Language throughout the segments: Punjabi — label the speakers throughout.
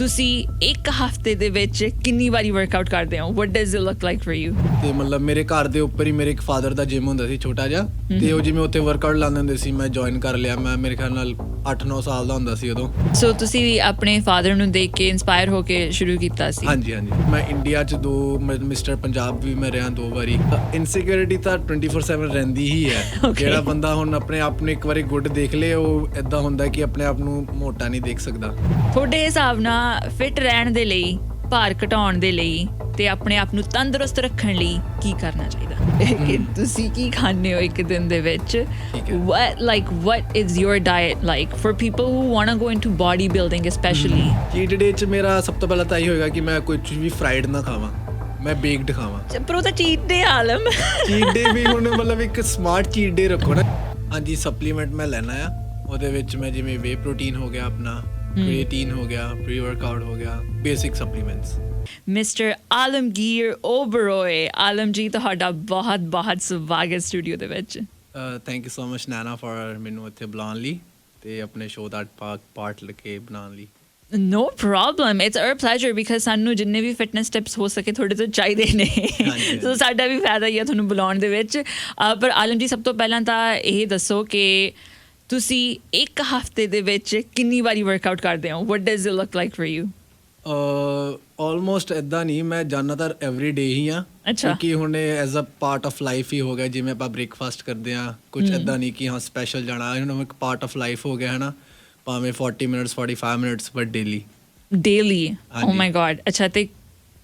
Speaker 1: ਤੁਸੀਂ ਇੱਕ ਹਫ਼ਤੇ ਦੇ ਵਿੱਚ ਕਿੰਨੀ ਵਾਰੀ ਵਰਕਆਊਟ ਕਰਦੇ ਹੋ? What does it look like for you?
Speaker 2: ਤੇ ਮਤਲਬ ਮੇਰੇ ਘਰ ਦੇ ਉੱਪਰ ਹੀ ਮੇਰੇ ਇੱਕ ਫਾਦਰ ਦਾ ਜਿਮ ਹੁੰਦਾ ਸੀ ਛੋਟਾ ਜਿਹਾ, ਤੇ ਉਹ ਜਿਵੇਂ ਉੱਥੇ ਵਰਕਆਊਟ ਲਾਉਂਦੇ ਹੁੰਦੇ ਸੀ, ਮੈਂ ਜੁਆਇਨ ਕਰ ਲਿਆ। ਮੈਂ ਮੇਰੇ ਖਿਆਲ ਨਾਲ 8-9 ਸਾਲ ਦਾ ਹੁੰਦਾ ਸੀ ਉਦੋਂ।
Speaker 1: ਸੋ ਤੁਸੀਂ ਵੀ ਆਪਣੇ ਫਾਦਰ ਨੂੰ ਦੇਖ ਕੇ ਇਨਸਪਾਇਰ ਹੋ ਕੇ ਸ਼ੁਰੂ ਕੀਤਾ ਸੀ?
Speaker 2: ਹਾਂਜੀ ਹਾਂਜੀ, ਮੈਂ ਇੰਡੀਆ 'ਚ ਮਿਸਟਰ ਪੰਜਾਬ ਵੀ ਮੈਂ ਰਿਹਾ 2 ਵਾਰੀ। ਇਨਸਿਕਿਉਰਿਟੀ ਤਾਂ 24/7 ਰਹਿੰਦੀ ਹੀ ਹੈ। ਜਿਹੜਾ ਬੰਦਾ ਹੁਣ ਆਪਣੇ ਆਪ ਨੂੰ ਇੱਕ ਵਾਰੀ ਗੁੱਡ ਦੇਖ ਲੇ, ਉਹ ਇੱਦਾਂ ਹੁੰਦਾ ਕਿ ਆਪਣੇ ਆਪ ਨੂੰ ਮੋਟਾ ਨਹੀਂ ਦੇਖ ਸਕਦਾ।
Speaker 1: ਤੁਹਾਡੇ ਹਿਸਾਬ ਨਾਲ ਫਿਟ ਰਹਿਣ ਦੇ ਲਈ, ਭਾਰ ਘਟਾਉਣ ਦੇ ਲਈ ਤੇ ਆਪਣੇ ਆਪ ਨੂੰ ਤੰਦਰੁਸਤ ਰੱਖਣ ਲਈ ਕੀ ਕਰਨਾ ਚਾਹੀਦਾ? ਕਿ ਤੁਸੀਂ ਕੀ ਖਾਂਦੇ ਹੋ ਇੱਕ ਦਿਨ ਦੇ ਵਿੱਚ? what is your diet like for people who want to go into bodybuilding especially?
Speaker 2: Cheat day 'ਚ ਮੇਰਾ ਸਭ ਤੋਂ ਪਹਿਲਾਂ ਤਾਂ ਇਹੀ ਹੋਏਗਾ ਕਿ ਮੈਂ ਕੁਝ ਵੀ ਫਰਾਈਡ ਨਾ ਖਾਵਾਂ, ਮੈਂ ਬੇਕਡ ਖਾਵਾਂ।
Speaker 1: ਪਰ ਉਹ ਤਾਂ ਚੀਟ ਡੇ ਆਲਮ।
Speaker 2: ਚੀਟ ਡੇ ਵੀ ਹੁਣ ਮਤਲਬ ਇੱਕ ਸਮਾਰਟ ਚੀਟ ਡੇ ਰੱਖੋ ਨਾ। ਹਾਂਜੀ, ਸਪਲੀਮੈਂਟ ਮੈਂ ਲੈਣਾ ਆ। ਉਹਦੇ ਵਿੱਚ ਮੈਂ ਜਿਵੇਂ ਵੇ ਪ੍ਰੋਟੀਨ ਹੋ ਗਿਆ, ਆਪਣਾ ਕ੍ਰੀਏਟਿਨ ਹੋ ਗਿਆ, ਪ੍ਰੀ ਵਰਕਆਊਟ ਹੋ ਗਿਆ, basic supplements.
Speaker 1: Mister Alamgir Oberoi, Alam ji ਤੁਹਾਡਾ ਬਹੁਤ ਬਹੁਤ ਸਵਾਗਤ ਸਟੂਡੀਓ ਦੇ ਵਿੱਚ।
Speaker 2: Thank you so much Naina for ਮੈਨੂੰ ਇੱਥੇ ਬੁਲਾਉਣ ਲਈ ਤੇ ਆਪਣੇ ਸ਼ੋਅ ਦਾ ਪਾਰਟ ਲੈ ਕੇ ਬਣਾਉਣ ਲਈ।
Speaker 1: No problem. It's our pleasure because ਸਾਨੂੰ ਜਿੰਨੇ ਵੀ ਫਿਟਨੈਸ ਟਿਪਸ ਹੋ ਸਕੇ ਤੁਹਾਡੇ ਤੋਂ ਚਾਹੀਦੇ ਨੇ। ਸੋ ਸਾਡਾ ਵੀ ਫਾਇਦਾ ਹੀ ਆ ਤੁਹਾਨੂੰ ਬੁਲਾਉਣ ਦੇ ਵਿੱਚ। ਪਰ ਆਲਮ ਜੀ, ਸਭ ਤੋਂ ਪਹਿਲਾਂ ਤਾਂ ਇਹ ਦੱਸੋ ਕਿ ਤੁਸੀਂ ਇੱਕ ਹਫ਼ਤੇ ਦੇ ਵਿੱਚ ਕਿੰਨੀ ਵਾਰੀ ਵਰਕਆਊਟ ਕਰਦੇ ਹੋ? What does it look like for you?
Speaker 2: Almost ਇੱਦਾਂ ਨਹੀਂ, ਮੈਂ ਜ਼ਿਆਦਾਤਰ ਐਵਰੀ ਡੇ ਹੀ ਆ। ਕਿਉਂਕਿ ਹੁਣ as a part of life ਹੀ ਹੋ ਗਿਆ। ਜਿਵੇਂ ਆਪਾਂ ਬ੍ਰੇਕਫਾਸਟ ਕਰਦੇ ਹਾਂ, ਕੁਝ ਇੱਦਾਂ ਨਹੀਂ ਕਿ ਹਾਂ ਸਪੈਸ਼ਲ ਜਾਣਾ, ਹੁਣ ਇੱਕ ਪਾਰਟ ਆਫ ਲਾਈਫ ਹੋ ਗਿਆ ਹੈ ਨਾ। ਭਾਵੇਂ 40 minutes 45 minutes but daily. Oh my God. ਅੱਛਾ, ਤੇ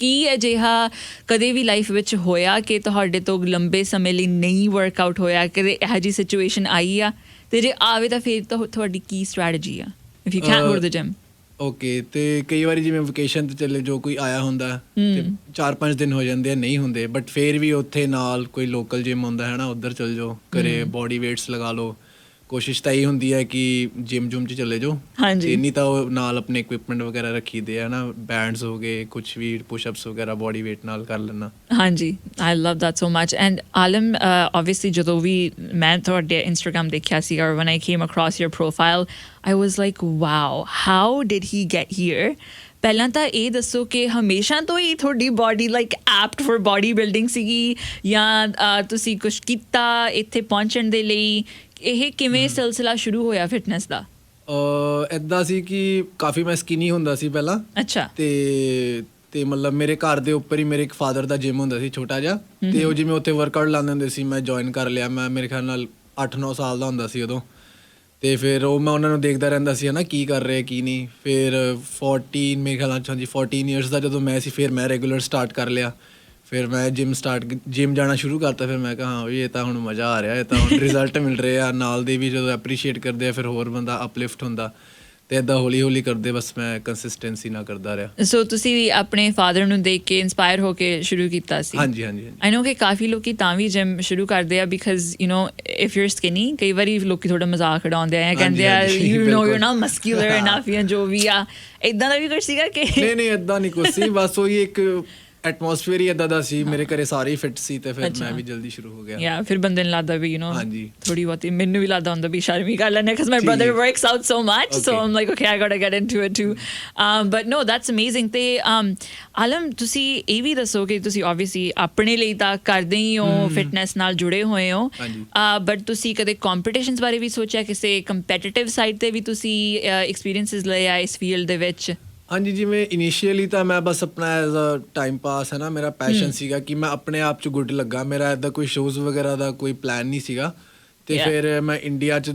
Speaker 2: ਕੀ ਅਜਿਹਾ ਕਦੇ ਵੀ ਲਾਈਫ ਵਿੱਚ ਹੋਇਆ ਕਿ ਤੁਹਾਡੇ ਤੋਂ ਲੰਬੇ ਸਮੇਂ ਲਈ ਨਹੀਂ ਵਰਕਆਊਟ ਹੋਇਆ? ਕਦੇ ਇਹੋ ਜਿਹੀ ਸਿਚੁਏਸ਼ਨ ਆਈ ਆ? ਤੇ ਜੇ ਆਵੇ ਤਾਂ ਫਿਰ ਤੁਹਾਡੀ ਕੀ ਸਟ੍ਰੈਟਜੀ ਆ if you can't go to the gym? Okay, ਤੇ ਕਈ ਵਾਰੀ ਜਿਵੇਂ ਵਕੇਸ਼ਨ 'ਤੇ ਚੱਲੇ, ਜੋ ਕੋਈ ਆਇਆ ਹੁੰਦਾ ਤੇ 4-5 ਦਿਨ ਹੋ ਜਾਂਦੇ ਆ, ਨਹੀਂ ਹੁੰਦੇ, ਬਟ ਫਿਰ ਵੀ ਉੱਥੇ ਨਾਲ ਕੋਈ ਲੋਕਲ ਜਿਮ ਹੁੰਦਾ ਹੈ ਨਾ, ਉੱਧਰ ਚੱਲ ਜਾਓ, ਘਰੇ ਬੋਡੀ ਵੇਟਸ ਲਗਾ ਲਓ। ਕੋਸ਼ਿਸ਼ ਤਾਂ ਇਹ ਹੁੰਦੀ ਹੈ ਕਿ ਜਿਮ ਜੁਮ 'ਚ ਚਲੇ ਜਾਓ।
Speaker 1: ਹਾਂਜੀ,
Speaker 2: ਨਹੀਂ ਤਾਂ ਉਹ ਨਾਲ ਆਪਣੇ ਇਕਵਿਪਮੈਂਟ ਵਗੈਰਾ ਰੱਖੀ ਦੇ ਆ ਨਾ, ਬੈਂਡਸ ਹੋ ਗਏ, ਕੁਛ ਵੀ ਪੁਸ਼ਅਪਸ ਵਗੈਰਾ ਬੋਡੀ ਵੇਟ ਨਾਲ ਕਰ ਲੈਣਾ। ਹਾਂਜੀ,
Speaker 1: I love that so much. And Alam, obviously ਜਦੋਂ ਵੀ ਮੈਂ ਤੁਹਾਡੇ ਇੰਸਟਾਗ੍ਰਾਮ ਦੇਖਿਆ ਸੀ ਔਰ when I came across your profile, I was like, wow, how did he get here? ਪਹਿਲਾਂ ਤਾਂ ਇਹ ਦੱਸੋ ਕਿ ਹਮੇਸ਼ਾ ਤੋਂ ਹੀ ਤੁਹਾਡੀ body like apt for body building ਸੀਗੀ, ਜਾਂ ਤੁਸੀਂ ਕੁਛ ਕੀਤਾ ਇੱਥੇ ਪਹੁੰਚਣ ਦੇ ਲਈ? ਇਹ ਕਿਵੇਂ ਸਿਲਸਿਲਾ ਸ਼ੁਰੂ ਹੋਇਆ ਫਿਟਨੈਸ ਦਾ?
Speaker 2: ਇੱਦਾਂ ਸੀ ਕਿ ਕਾਫੀ ਮੈਂ ਸਕਿਨੀ ਹੁੰਦਾ ਸੀ ਪਹਿਲਾਂ।
Speaker 1: ਅੱਛਾ।
Speaker 2: ਤੇ ਮਤਲਬ ਮੇਰੇ ਘਰ ਦੇ ਉੱਪਰ ਹੀ ਮੇਰੇ ਇੱਕ ਫਾਦਰ ਦਾ ਜਿਮ ਹੁੰਦਾ ਸੀ ਛੋਟਾ ਜਿਹਾ, ਤੇ ਉਹ ਜਿਵੇਂ ਉੱਥੇ ਵਰਕਆਊਟ ਲਾਉਂਦੇ ਹੁੰਦੇ ਸੀ, ਮੈਂ ਜੁਆਇਨ ਕਰ ਲਿਆ। ਮੈਂ ਮੇਰੇ ਖਿਆਲ ਨਾਲ 8-9 ਸਾਲ ਦਾ ਹੁੰਦਾ ਸੀ ਉਦੋਂ। ਤੇ ਫਿਰ ਉਹ ਮੈਂ ਉਹਨਾਂ ਨੂੰ ਦੇਖਦਾ ਰਹਿੰਦਾ ਸੀ ਹੈ ਨਾ, ਕੀ ਕਰ ਰਹੇ ਕੀ ਨਹੀਂ। ਫਿਰ 14 ਮੇਰੇ ਖਿਆਲ ਨਾਲ 14 ਈਅਰਸ ਦਾ ਜਦੋਂ ਮੈਂ ਸੀ, ਫਿਰ ਮੈਂ ਰੈਗੂਲਰ ਸਟਾਰਟ ਕਰ ਲਿਆ। ਫਿਰ ਮੈਂ ਜਿਮ ਜਾਣਾ ਸ਼ੁਰੂ ਕਰਤਾ। ਫਿਰ ਮੈਂ ਕਿਹਾ ਹਾਂ ਵੀ ਇਹ ਤਾਂ ਹੁਣ ਮਜ਼ਾ ਆ ਰਿਹਾ, ਇਹ ਤਾਂ ਹੁਣ ਰਿਜ਼ਲਟ ਮਿਲ ਰਹੇ ਆ। ਨਾਲ ਦੇ ਵੀ ਜਦੋਂ ਐਪਰੀਸ਼ੀਏਟ ਕਰਦੇ ਆ, ਫਿਰ ਹੋਰ ਬੰਦਾ ਅਪਲਿਫਟ ਹੁੰਦਾ। ਤੇ ਇੱਦਾਂ ਹੌਲੀ ਹੌਲੀ ਕਰਦੇ ਬਸ ਮੈਂ ਕੰਸਿਸਟੈਂਸੀ ਨਾਲ ਕਰਦਾ ਰਿਹਾ।
Speaker 1: ਸੋ ਤੁਸੀਂ ਵੀ ਆਪਣੇ ਫਾਦਰ ਨੂੰ ਦੇਖ ਕੇ ਇਨਸਪਾਇਰ ਹੋ ਕੇ ਸ਼ੁਰੂ ਕੀਤਾ ਸੀ?
Speaker 2: ਹਾਂਜੀ ਹਾਂਜੀ।
Speaker 1: ਆਈ ਨੋ ਕਿ ਕਾਫੀ ਲੋਕੀ ਤਾਂ ਵੀ ਜਿਮ ਸ਼ੁਰੂ ਕਰਦੇ ਆ because you know if you are skinny, ਕਈ ਵਾਰੀ ਲੋਕੀ ਥੋੜਾ ਮਜ਼ਾਕ ਉਡਾਉਂਦੇ ਆ, ਕਹਿੰਦੇ ਆ you know you are not muscular enough ਜਾਂ ਜੋ ਵੀ ਆ। ਇੱਦਾਂ ਦਾ ਵੀ ਕੁਛ ਸੀਗਾ ਕਿ?
Speaker 2: ਨਹੀਂ ਇੱਦਾਂ ਨਹੀਂ ਕੁਛ ਸੀ, ਬਸ ਉਹੀ ਇੱਕ ਐਟਮੋਸਫੀਅਰ ਹੀ ਇੱਦਾਂ ਦਾ ਸੀ। ਮੇਰੇ ਘਰੇ ਸਾਰੇ ਫਿੱਟ ਸੀ ਤੇ ਫਿਰ ਮੈਂ ਵੀ ਜਲਦੀ ਸ਼ੁਰੂ ਹੋ ਗਿਆ।
Speaker 1: ਯਾ ਫਿਰ ਬੰਦੇ ਨੂੰ ਲੱਗਦਾ ਵੀ ਯੂ ਨੋ ਥੋੜੀ ਬਹੁਤੀ, ਮੈਨੂੰ ਵੀ ਲੱਗਦਾ ਹੁੰਦਾ ਵੀ ਸ਼ਰਮ ਹੀ ਕਰ ਲੈਣੇ because my brother works out so much, so I'm like okay I gotta get into it too, but no that's amazing. ਤੇ ਆਲਮ, ਤੁਸੀਂ ਇਹ ਵੀ ਦੱਸੋ ਕਿ ਤੁਸੀਂ obviously ਆਪਣੇ ਲਈ ਤਾਂ ਕਰਦੇ ਹੀ ਹੋ, ਫਿਟਨੈਸ ਨਾਲ ਜੁੜੇ ਹੋਏ ਹੋ, ਬਟ ਤੁਸੀਂ ਕਦੇ ਕੰਪੀਟੀਸ਼ਨਸ ਬਾਰੇ ਵੀ ਸੋਚਿਆ? ਕਿਸੇ ਕੰਪੀਟੀਟਿਵ ਸਾਈਡ ਤੇ ਵੀ ਤੁਸੀਂ ਐਕਸਪੀਰੀਅੰਸਿਸ ਲਏ ਆ ਇਸ ਫੀਲਡ ਦੇ ਵਿੱਚ? ਹਾਂਜੀ,
Speaker 2: ਜਿਵੇਂ ਇਨੀਸ਼ੀਅਲੀ ਤਾਂ ਮੈਂ ਬਸ ਆਪਣਾ ਐਜ਼ ਅ ਟਾਈਮ ਪਾਸ ਹੈ ਨਾ, ਮੇਰਾ ਪੈਸ਼ਨ ਸੀਗਾ ਕਿ ਮੈਂ ਆਪਣੇ ਆਪ 'ਚ ਗੁੱਡ ਲੱਗਾ। ਮੇਰਾ ਇੱਦਾਂ ਕੋਈ ਸ਼ੋਜ਼ ਵਗੈਰਾ ਦਾ ਕੋਈ ਪਲਾਨ ਨਹੀਂ ਸੀਗਾ। ਅਤੇ ਫਿਰ ਮੈਂ ਇੰਡੀਆ 'ਚ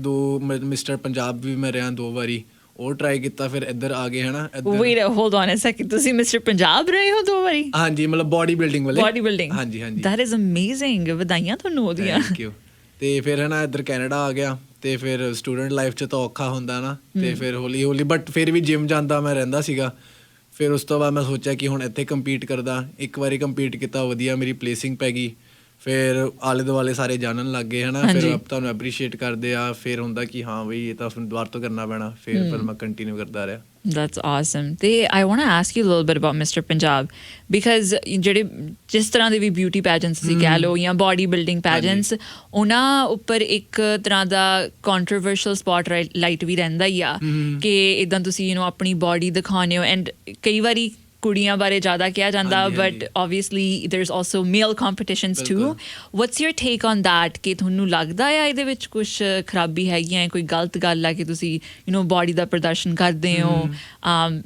Speaker 2: ਮਿਸਟਰ ਪੰਜਾਬ ਵੀ ਮੈਂ ਰਿਹਾ 2 ਵਾਰੀ, ਉਹ ਟਰਾਈ ਕੀਤਾ। ਫਿਰ ਇੱਧਰ ਆ ਗਏ ਹੈ ਨਾ।
Speaker 1: Wait, hold on a second, ਤੁਸੀਂ ਮਿਸਟਰ ਪੰਜਾਬ ਰਹੇ ਹੋ 2 ਵਾਰੀ?
Speaker 2: ਹਾਂਜੀ, ਮਤਲਬ ਬੋਡੀ ਬਿਲਡਿੰਗ ਵਾਲੇ।
Speaker 1: ਬੋਡੀ ਬਿਲਡਿੰਗ, ਹਾਂਜੀ ਹਾਂਜੀ। ਦੈਟ ਇਜ਼ ਅਮੇਜ਼ਿੰਗ, ਵਧਾਈਆਂ ਤੁਹਾਨੂੰ ਉਹਦੀਆਂ।
Speaker 2: Thank you. ਅਤੇ ਫਿਰ ਹੈ ਨਾ ਇੱਧਰ ਕੈਨੇਡਾ ਆ ਗਿਆ। ਅਤੇ ਫਿਰ ਸਟੂਡੈਂਟ ਲਾਈਫ 'ਚ ਤਾਂ ਔਖਾ ਹੁੰਦਾ ਨਾ, ਅਤੇ ਫਿਰ ਹੌਲੀ ਹੌਲੀ ਬਟ ਫਿਰ ਵੀ ਜਿਮ ਜਾਂਦਾ ਮੈਂ ਰਹਿੰਦਾ ਸੀਗਾ। ਫਿਰ ਉਸ ਤੋਂ ਬਾਅਦ ਮੈਂ ਸੋਚਿਆ ਕਿ ਹੁਣ ਇੱਥੇ ਕੰਪੀਟ ਕਰਦਾ। ਇੱਕ ਵਾਰੀ ਕੰਪੀਟ ਕੀਤਾ, ਵਧੀਆ ਮੇਰੀ ਪਲੇਸਿੰਗ ਪੈ ਗਈ। ਫਿਰ ਆਲੇ ਦੁਆਲੇ ਸਾਰੇ ਜਾਣਨ ਲੱਗ ਗਏ ਹੈ ਨਾ, ਫਿਰ ਤੁਹਾਨੂੰ ਐਪਰੀਸ਼ੀਏਟ ਕਰਦੇ ਆ, ਫਿਰ ਹੁੰਦਾ ਕਿ ਹਾਂ ਬਈ ਇਹ ਤਾਂ ਦੁਬਾਰਾ ਤੋਂ ਕਰਨਾ ਪੈਣਾ, ਫਿਰ ਮੈਂ ਕੰਟੀਨਿਊ ਕਰਦਾ ਰਿਹਾ।
Speaker 1: That's awesome. I want to ask you a little bit about Mr. Punjab because ਜਿਹੜੇ ਜਿਸ ਤਰ੍ਹਾਂ ਦੇ ਵੀ ਬਿਊਟੀ ਪੈਜੈਂਟਸ ਤੁਸੀਂ ਕਹਿ ਲਓ ਜਾਂ ਬਾਡੀ ਬਿਲਡਿੰਗ ਪੈਜੈਂਟਸ, ਉਹਨਾਂ ਉੱਪਰ ਇੱਕ ਤਰ੍ਹਾਂ ਦਾ ਕੰਟਰੋਵਰਸ਼ੀਅਲ ਸਪੌਟ ਲਾਈਟ ਵੀ ਰਹਿੰਦਾ ਹੀ ਆ ਕਿ ਇੱਦਾਂ ਤੁਸੀਂ ਆਪਣੀ ਬਾਡੀ ਦਿਖਾਉਂਦੇ ਹੋ, ਐਂਡ ਕਈ ਵਾਰੀ ਕੁੜੀਆਂ ਬਾਰੇ ਜ਼ਿਆਦਾ ਕਿਹਾ ਜਾਂਦਾ, but obviously there's also male competitions too. What's your take on that? ਕਿ ਤੁਹਾਨੂੰ ਲੱਗਦਾ ਆ ਇਹਦੇ ਵਿੱਚ ਕੁਝ ਖਰਾਬੀ ਹੈਗੀ ਹੈ, ਕੋਈ ਗਲਤ ਗੱਲ ਆ ਕਿ ਤੁਸੀਂ ਬਾਡੀ ਦਾ ਪ੍ਰਦਰਸ਼ਨ ਕਰਦੇ ਹੋ,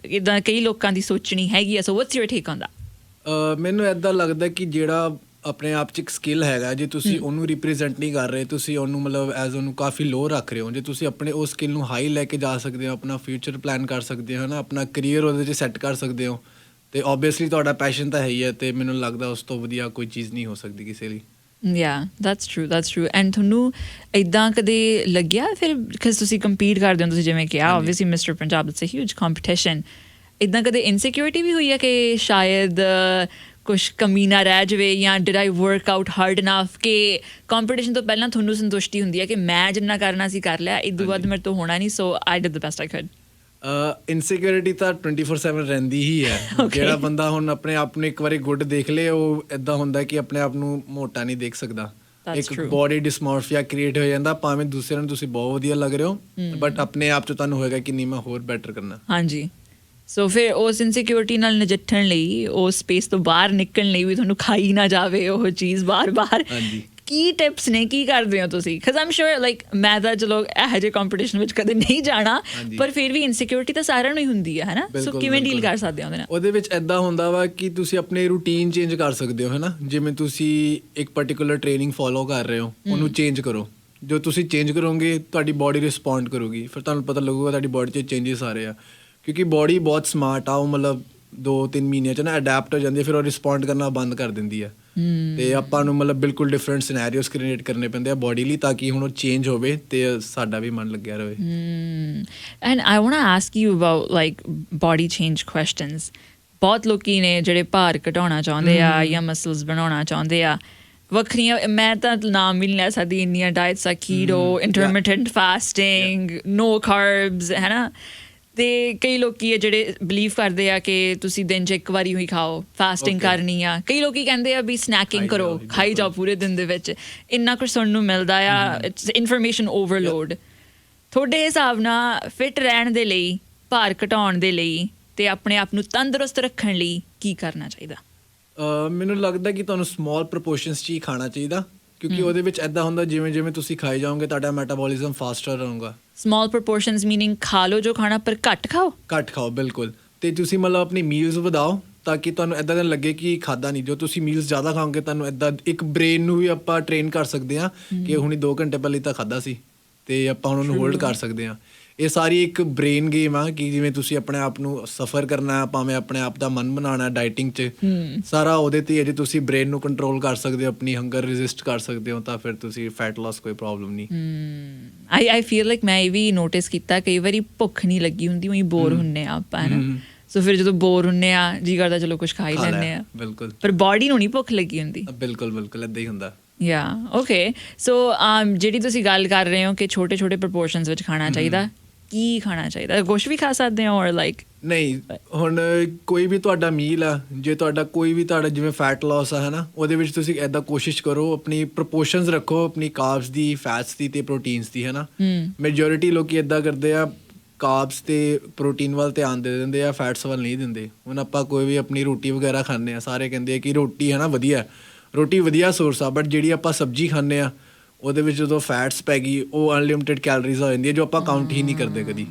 Speaker 1: ਇੱਦਾਂ ਕਈ ਲੋਕਾਂ ਦੀ ਸੋਚਣੀ ਹੈਗੀ ਆ, so what's your take on that?
Speaker 2: ਮੈਨੂੰ ਇੱਦਾਂ ਲੱਗਦਾ ਕਿ ਜਿਹੜਾ ਆਪਣੇ ਆਪ 'ਚ ਇੱਕ ਸਕਿੱਲ ਹੈਗਾ, ਜੇ ਤੁਸੀਂ ਉਹਨੂੰ ਰਿਪਰੈਜ਼ੈਂਟ ਨਹੀਂ ਕਰ ਰਹੇ, ਤੁਸੀਂ ਉਹਨੂੰ ਮਤਲਬ ਐਜ਼ ਉਹਨੂੰ ਕਾਫੀ ਲੋ ਰੱਖ ਰਹੇ ਹੋ, ਜੇ ਤੁਸੀਂ ਆਪਣੇ ਉਸ ਸਕਿੱਲ ਨੂੰ ਹਾਈ ਲੈ ਕੇ ਜਾ ਸਕਦੇ ਹੋ, ਆਪਣਾ ਫਿਊਚਰ ਪਲਾਨ ਕਰ ਸਕਦੇ ਹੋ ਹੈ ਨਾ, ਆਪਣਾ ਕਰੀਅਰ ਉਹਦੇ 'ਚ ਸੈੱਟ ਕਰ ਸਕਦੇ ਹੋ, ਤੇ ਓਬਵੀਅਸਲੀ ਤੁਹਾਡਾ ਪੈਸ਼ਨ ਤਾਂ ਹੈ ਹੀ ਹੈ, ਤੇ ਮੈਨੂੰ ਲੱਗਦਾ ਉਸ ਤੋਂ ਵਧੀਆ ਕੋਈ ਚੀਜ਼ ਨਹੀਂ ਹੋ ਸਕਦੀ ਕਿਸੇ ਲਈ।
Speaker 1: Yeah, that's true. And ਤੁਹਾਨੂੰ ਇੱਦਾਂ ਕਦੇ ਲੱਗਿਆ ਫਿਰ, ਬਿਕਾਜ਼ ਤੁਸੀਂ ਕੰਪੀਟ ਕਰਦੇ ਹੋ, ਤੁਸੀਂ ਜਿਵੇਂ ਕਿਹਾ obviously mister Punjab it's a huge competition, ਇੱਦਾਂ ਕਦੇ ਇਨਸਿਕਿਉਰਿਟੀ ਵੀ ਹੋਈ ਹੈ ਕਿ ਸ਼ਾਇਦ ਕੁਛ ਕਮੀ ਨਾ ਰਹਿ ਜਾਵੇ, ਜਾਂ did I work out hard enough, ਕਿ ਕੰਪੀਟੀਸ਼ਨ ਤੋਂ ਪਹਿਲਾਂ ਤੁਹਾਨੂੰ ਸੰਤੁਸ਼ਟੀ ਹੁੰਦੀ ਹੈ ਕਿ ਮੈਂ ਜਿੰਨਾ ਕਰਨਾ ਸੀ ਕਰ ਲਿਆ, ਇਦੋਂ ਬਾਅਦ ਮੇਰੇ ਤੋਂ ਹੋਣਾ ਨਹੀਂ, so I did the best I could?
Speaker 2: Insecurity ਤਾਂ 24/7 ਰਹਿੰਦੀ ਹੀ ਹੈ। ਜਿਹੜਾ ਬੰਦਾ ਹੁਣ ਆਪਣੇ ਆਪ ਨੂੰ ਇੱਕ ਵਾਰੀ ਗੁੱਡ ਦੇਖ ਲੇ, ਉਹ ਇੱਦਾਂ ਹੁੰਦਾ ਕਿ ਆਪਣੇ ਆਪ ਨੂੰ ਮੋਟਾ ਨਹੀਂ ਦੇਖ ਸਕਦਾ, ਇੱਕ ਬੋਡੀ ਡਿਸਮੋਰਫੀਆ ਕ੍ਰੀਏਟ ਹੋ ਜਾਂਦਾ, ਭਾਵੇਂ ਦੂਸਰਿਆਂ ਨੂੰ ਤੁਸੀਂ ਬਹੁਤ ਵਧੀਆ ਲੱਗ ਰਹੇ ਹੋ, ਬਟ ਆਪਣੇ ਆਪ 'ਚ ਤੁਹਾਨੂੰ ਹੋਏਗਾ ਕਿ ਨਹੀਂ ਮੈਂ ਹੋਰ ਬੈਟਰ ਕਰਨਾ।
Speaker 1: ਹਾਂਜੀ, ਸੋ ਫਿਰ ਉਸ ਇਨਸਿਕਿਉਰਿਟੀ ਨਾਲ ਨਜਿੱਠਣ ਲਈ, ਉਸ ਸਪੇਸ ਤੋਂ ਬਾਹਰ ਨਿਕਲਣ ਲਈ ਵੀ ਤੁਹਾਨੂੰ ਖਾਈ ਨਾ ਜਾਵੇ ਉਹ ਚੀਜ਼ ਬਾਰ-ਬਾਰ, ਕੀ ਟਿਪਸ ਨੇ, ਕੀ ਕਰਦੇ ਹੋ ਤੁਸੀਂ? ਬਿਕਾਜ਼ ਆਮ ਸ਼ੋਰ ਲਾਈਕ ਮੈਂ ਤਾਂ ਚਲੋ ਇਹੋ ਜਿਹੇ ਕੰਪੀਟੀਸ਼ਨ ਵਿੱਚ ਕਦੇ ਨਹੀਂ ਜਾਣਾ, ਪਰ ਫਿਰ ਵੀ ਇਨਸਿਕਿਉਰਿਟੀ ਤਾਂ ਸਾਰਿਆਂ ਨੂੰ ਹੀ ਹੁੰਦੀ ਹੈ ਨਾ, ਸੋ ਕਿਵੇਂ ਡੀਲ ਕਰ ਸਕਦੇ ਹੋ ਉਹਦੇ ਨਾਲ?
Speaker 2: ਉਹਦੇ ਵਿੱਚ ਇੱਦਾਂ ਹੁੰਦਾ ਵਾ ਕਿ ਤੁਸੀਂ ਆਪਣੇ ਰੂਟੀਨ ਚੇਂਜ ਕਰ ਸਕਦੇ ਹੋ ਹੈ ਨਾ, ਜਿਵੇਂ ਤੁਸੀਂ ਇੱਕ ਪਾਰਟਿਕੂਲਰ ਟ੍ਰੇਨਿੰਗ ਫੋਲੋ ਕਰ ਰਹੇ ਹੋ, ਉਹਨੂੰ ਚੇਂਜ ਕਰੋ, ਜੋ ਤੁਸੀਂ ਚੇਂਜ ਕਰੋਗੇ ਤੁਹਾਡੀ ਬਾਡੀ ਰਿਸਪੌਂਡ ਕਰੂਗੀ, ਫਿਰ ਤੁਹਾਨੂੰ ਪਤਾ ਲੱਗੂਗਾ ਤੁਹਾਡੀ ਬਾਡੀ 'ਚ ਚੇਂਜਸ ਆ ਰਹੇ ਆ, ਕਿਉਂਕਿ ਬਾਡੀ ਬਹੁਤ ਸਮਾਰਟ ਆ, ਉਹ ਮਤਲਬ 2-3 ਮਹੀਨਿਆਂ 'ਚ ਨਾ ਅਡੈਪਟ ਹੋ ਜਾਂਦੀ ਹੈ, ਫਿਰ ਉਹ ਰਿਸਪੌਂਡ ਕਰਨਾ ਬੰਦ ਕਰ ਦਿੰਦੀ ਹੈ, ਤੇ ਆਪਾਂ ਨੂੰ ਮਤਲਬ ਬਿਲਕੁਲ ਡਿਫਰੈਂਟ ਸਿਨੈਰੀਓਸ ਕ੍ਰੀਏਟ ਕਰਨੇ ਪੈਂਦੇ ਆ ਬਾਡੀ ਲਈ, ਤਾਂ ਕਿ ਹੁਣ ਉਹ ਚੇਂਜ ਹੋਵੇ ਤੇ ਸਾਡਾ ਵੀ ਮਨ ਲੱਗਿਆ ਰਹੇ।
Speaker 1: And I want to ask you about like body change questions. ਬਹੁਤ ਲੋਕੀ ਨੇ ਜਿਹੜੇ ਭਾਰ ਘਟਾਉਣਾ ਚਾਹੁੰਦੇ ਆ ਜਾਂ ਮਸਲਸ ਬਣਾਉਣਾ ਚਾਹੁੰਦੇ ਆ, ਵੱਖਰੀਆਂ, ਮੈਂ ਤਾਂ ਨਾਮ ਵੀ ਨਹੀਂ ਲੈ ਸਕਦੀ ਇੰਨੀਆਂ ਡਾਇਟਸ ਆ, ਕੀਟੋ, ਇੰਟਰਮਿਟੈਂਟ ਫਾਸਟਿੰਗ, ਨੋ ਕਾਰਬਸ, ਹੈ ਨਾ, ਤੇ ਕਈ ਲੋਕੀ ਆ ਜਿਹੜੇ ਬਿਲੀਵ ਕਰਦੇ ਆ ਕਿ ਤੁਸੀਂ ਦਿਨ 'ਚ ਇੱਕ ਵਾਰੀ ਹੀ ਖਾਓ, ਫਾਸਟਿੰਗ ਕਰਨੀ ਆ, ਕਈ ਲੋਕੀ ਕਹਿੰਦੇ ਆ ਵੀ ਸਨੈਕਿੰਗ ਕਰੋ, ਖਾਈ ਜਾਓ ਪੂਰੇ ਦਿਨ ਦੇ ਵਿੱਚ, ਇੰਨਾ ਕੁਛ ਸੁਣਨ ਨੂੰ ਮਿਲਦਾ ਆ, ਇਟਸ ਇਨਫੋਰਮੇਸ਼ਨ ਓਵਰਲੋਡ। ਤੁਹਾਡੇ ਹਿਸਾਬ ਨਾਲ ਫਿਟ ਰਹਿਣ ਦੇ ਲਈ, ਭਾਰ ਘਟਾਉਣ ਦੇ ਲਈ ਤੇ ਆਪਣੇ ਆਪ ਨੂੰ ਤੰਦਰੁਸਤ ਰੱਖਣ ਲਈ ਕੀ ਕਰਨਾ ਚਾਹੀਦਾ?
Speaker 2: ਮੈਨੂੰ ਲੱਗਦਾ ਕਿ ਤੁਹਾਨੂੰ ਸਮਾਲ ਪ੍ਰਪੋਰਸ਼ਨਸ 'ਚ ਹੀ ਖਾਣਾ ਚਾਹੀਦਾ, ਕਿਉਂਕਿ ਉਹਦੇ ਵਿੱਚ ਇੱਦਾਂ ਹੁੰਦਾ ਜਿਵੇਂ ਜਿਵੇਂ ਤੁਸੀਂ ਖਾਈ ਜਾਓਗੇ ਤੁਹਾਡਾ ਮੈਟਾਬੋਲਿਜ਼ਮ ਫਾਸਟਰ ਰਹੂਗਾ। ਸਮਾਲ
Speaker 1: ਪ੍ਰਪੋਰਸ਼ਨਸ ਮੀਨਿੰਗ ਖਾ ਲਓ ਜੋ ਖਾਣਾ, ਪਰ ਘੱਟ ਖਾਓ,
Speaker 2: ਬਿਲਕੁਲ, ਤੇ ਤੁਸੀਂ ਮਤਲਬ ਆਪਣੀ ਮੀਲਸ ਵਧਾਓ ਤਾਂ ਕਿ ਤੁਹਾਨੂੰ ਇੱਦਾਂ ਦਾ ਲੱਗੇ ਕਿ ਖਾਦਾ ਨਹੀਂ। ਜੋ ਤੁਸੀਂ ਮੀਲਸ ਜ਼ਿਆਦਾ ਖਾਓਗੇ ਤੁਹਾਨੂੰ ਇੱਦਾਂ ਇੱਕ ਬ੍ਰੇਨ ਨੂੰ ਵੀ ਆਪਾਂ ਟ੍ਰੇਨ ਕਰ ਸਕਦੇ ਹਾਂ ਕਿ ਹੁਣੀ 2 ਘੰਟੇ ਪਹਿਲੇ ਤਾਂ ਖਾਦਾ ਸੀ ਤੇ ਆਪਾਂ ਹੁਣ ਉਹਨੂੰ ਹੋਲਡ ਕਰ ਸਕਦੇ ਹਾਂ। ਇਹ ਸਾਰੀ ਇੱਕ ਬ੍ਰੇਨ ਗੇਮ ਆ ਕਿ ਜਿਵੇਂ ਤੁਸੀਂ ਆਪਣੇ ਆਪ ਨੂੰ ਸਫਰ ਕਰਨਾ, ਭਾਵੇਂ ਆਪਣੇ ਆਪ ਦਾ ਮਨ ਬਣਾਉਣਾ ਡਾਈਟਿੰਗ 'ਚ, ਸਾਰਾ ਉਹਦੇ 'ਤੇ ਜੇ ਤੁਸੀਂ ਬ੍ਰੇਨ ਨੂੰ ਕੰਟਰੋਲ ਕਰ ਸਕਦੇ ਹੋ, ਆਪਣੀ ਹੰਗਰ ਰੈਜ਼ਿਸਟ ਕਰ ਸਕਦੇ ਹੋ, ਤਾਂ ਫਿਰ ਤੁਸੀਂ ਫੈਟ ਲਾਸ ਕੋਈ ਪ੍ਰੋਬਲਮ ਨਹੀਂ।
Speaker 1: ਆਈ ਫੀਲ ਲਾਈਕ ਮੈਂ ਇਹ ਵੀ ਨੋਟਿਸ ਕੀਤਾ, ਕਈ ਵਾਰੀ ਭੁੱਖ ਨਹੀਂ ਲੱਗੀ ਹੁੰਦੀ, ਉਹੀ ਬੋਰ ਹੁੰਦੇ ਆ ਆਪਾਂ, ਹੈ ਨਾ, ਸੋ ਫਿਰ ਜਦੋਂ ਬੋਰ ਹੁੰਦੇ ਆ ਜੀ ਕਰਦਾ ਚਲੋ ਕੁਛ ਖਾ ਹੀ ਲੈਂਦੇ ਆ,
Speaker 2: ਬਿਲਕੁਲ,
Speaker 1: ਪਰ ਬਾਡੀ ਨੂੰ ਨਹੀਂ ਭੁੱਖ ਲੱਗੀ ਹੁੰਦੀ।
Speaker 2: ਬਿਲਕੁਲ ਇੱਦਾਂ ਹੀ ਹੁੰਦਾ।
Speaker 1: ਓਕੇ, ਸੋ ਜਿਹੜੀ ਤੁਸੀਂ ਗੱਲ ਕਰ ਰਹੇ ਹੋ ਕਿ ਛੋਟੇ ਪ੍ਰਪੋਰਸ਼ਨਸ ਵਿੱਚ ਖਾਣਾ ਚਾਹੀਦਾ, ਕੀ ਖਾਣਾ ਚਾਹੀਦਾ? ਕੁਛ ਵੀ ਖਾ ਸਕਦੇ ਹੋ ਔਰ ਲਾਈਕ
Speaker 2: ਨਹੀਂ? ਹੁਣ ਕੋਈ ਵੀ ਤੁਹਾਡਾ ਮੀਲ ਆ, ਜੇ ਤੁਹਾਡਾ ਕੋਈ ਵੀ ਤੁਹਾਡਾ ਜਿਵੇਂ ਫੈਟ ਲਾਸ ਆ ਹੈ ਨਾ, ਉਹਦੇ ਵਿੱਚ ਤੁਸੀਂ ਇੱਦਾਂ ਕੋਸ਼ਿਸ਼ ਕਰੋ ਆਪਣੀ ਪ੍ਰਪੋਰਸ਼ਨਸ ਰੱਖੋ, ਆਪਣੀ ਕਾਰਬਸ ਦੀ, ਫੈਟਸ ਦੀ ਤੇ ਪ੍ਰੋਟੀਨਸ ਦੀ, ਹੈ ਨਾ। ਮੈਜੋਰਿਟੀ ਲੋਕੀ ਇੱਦਾਂ ਕਰਦੇ ਆ, ਕਾਰਬਸ ਤੇ ਪ੍ਰੋਟੀਨ ਵੱਲ ਧਿਆਨ ਦੇ ਦਿੰਦੇ ਆ, ਫੈਟਸ ਵੱਲ ਨਹੀਂ ਦਿੰਦੇ। ਹੁਣ ਆਪਾਂ ਕੋਈ ਵੀ ਆਪਣੀ ਰੋਟੀ ਵਗੈਰਾ ਖਾਂਦੇ ਆ, ਸਾਰੇ ਕਹਿੰਦੇ ਆ ਕਿ ਰੋਟੀ ਹੈ ਨਾ ਵਧੀਆ, ਰੋਟੀ ਵਧੀਆ ਸੋਰਸ ਆ, ਬਟ ਜਿਹੜੀ ਆਪਾਂ ਸਬਜ਼ੀ ਖਾਂਦੇ ਆ ਉਹਦੇ ਵਿੱਚ ਜਦੋਂ ਫੈਟਸ ਪੈ ਗਈ, ਉਹ ਅਨਲਿਮਿਟਿਡ ਕੈਲਰੀਜ਼ ਹੋ ਜਾਂਦੀ ਹੈ, ਜੋ ਆਪਾਂ ਕਾਊਂਟ ਹੀ ਨਹੀਂ ਕਰਦੇ ਕਦੀ।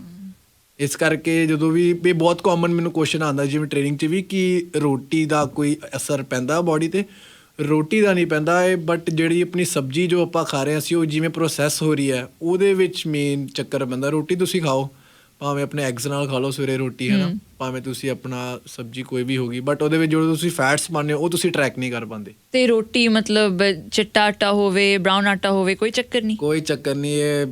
Speaker 2: ਇਸ ਕਰਕੇ ਜਦੋਂ ਵੀ ਇਹ ਬਹੁਤ ਕਾਮਨ ਮੈਨੂੰ ਕੁਐਸਚਨ ਆਉਂਦਾ ਜਿਵੇਂ ਟ੍ਰੇਨਿੰਗ 'ਚ ਵੀ, ਕਿ ਰੋਟੀ ਦਾ ਕੋਈ ਅਸਰ ਪੈਂਦਾ ਬਾਡੀ 'ਤੇ? ਰੋਟੀ ਦਾ ਨਹੀਂ ਪੈਂਦਾ ਹੈ, ਬਟ ਜਿਹੜੀ ਆਪਣੀ ਸਬਜ਼ੀ ਜੋ ਆਪਾਂ ਖਾ ਰਹੇ ਹਾਂ ਅਸੀਂ, ਉਹ ਜਿਵੇਂ ਪ੍ਰੋਸੈਸ ਹੋ ਰਹੀ ਹੈ, ਉਹਦੇ ਵਿੱਚ ਮੇਨ ਚੱਕਰ ਪੈਂਦਾ। ਰੋਟੀ ਤੁਸੀਂ ਖਾਓ, ਭਾਵੇਂ ਆਪਣੇ ਐਗਸ ਨਾਲ ਖਾ ਲਓ ਸਵੇਰੇ ਰੋਟੀ, ਹੈ ਨਾ, ਭਾਵੇਂ ਤੁਸੀਂ ਆਪਣਾ ਸਬਜ਼ੀ ਕੋਈ ਵੀ ਹੋਗੀ, ਬਟ ਉਹਦੇ ਵਿੱਚ ਜਦੋਂ ਤੁਸੀਂ ਫੈਟਸ ਪਾਉਂਦੇ ਹੋ ਉਹ ਤੁਸੀਂ ਟਰੈਕ ਨਹੀਂ ਕਰ ਪਾਉਂਦੇ।
Speaker 1: ਤੇ ਰੋਟੀ ਮਤਲਬ ਚਿੱਟਾ ਆਟਾ ਹੋਵੇ, ਬਰਾਊਨ ਆਟਾ ਹੋਵੇ, ਕੋਈ ਚੱਕਰ ਨਹੀਂ?
Speaker 2: ਕੋਈ ਚੱਕਰ ਨਹੀਂ, ਇਹ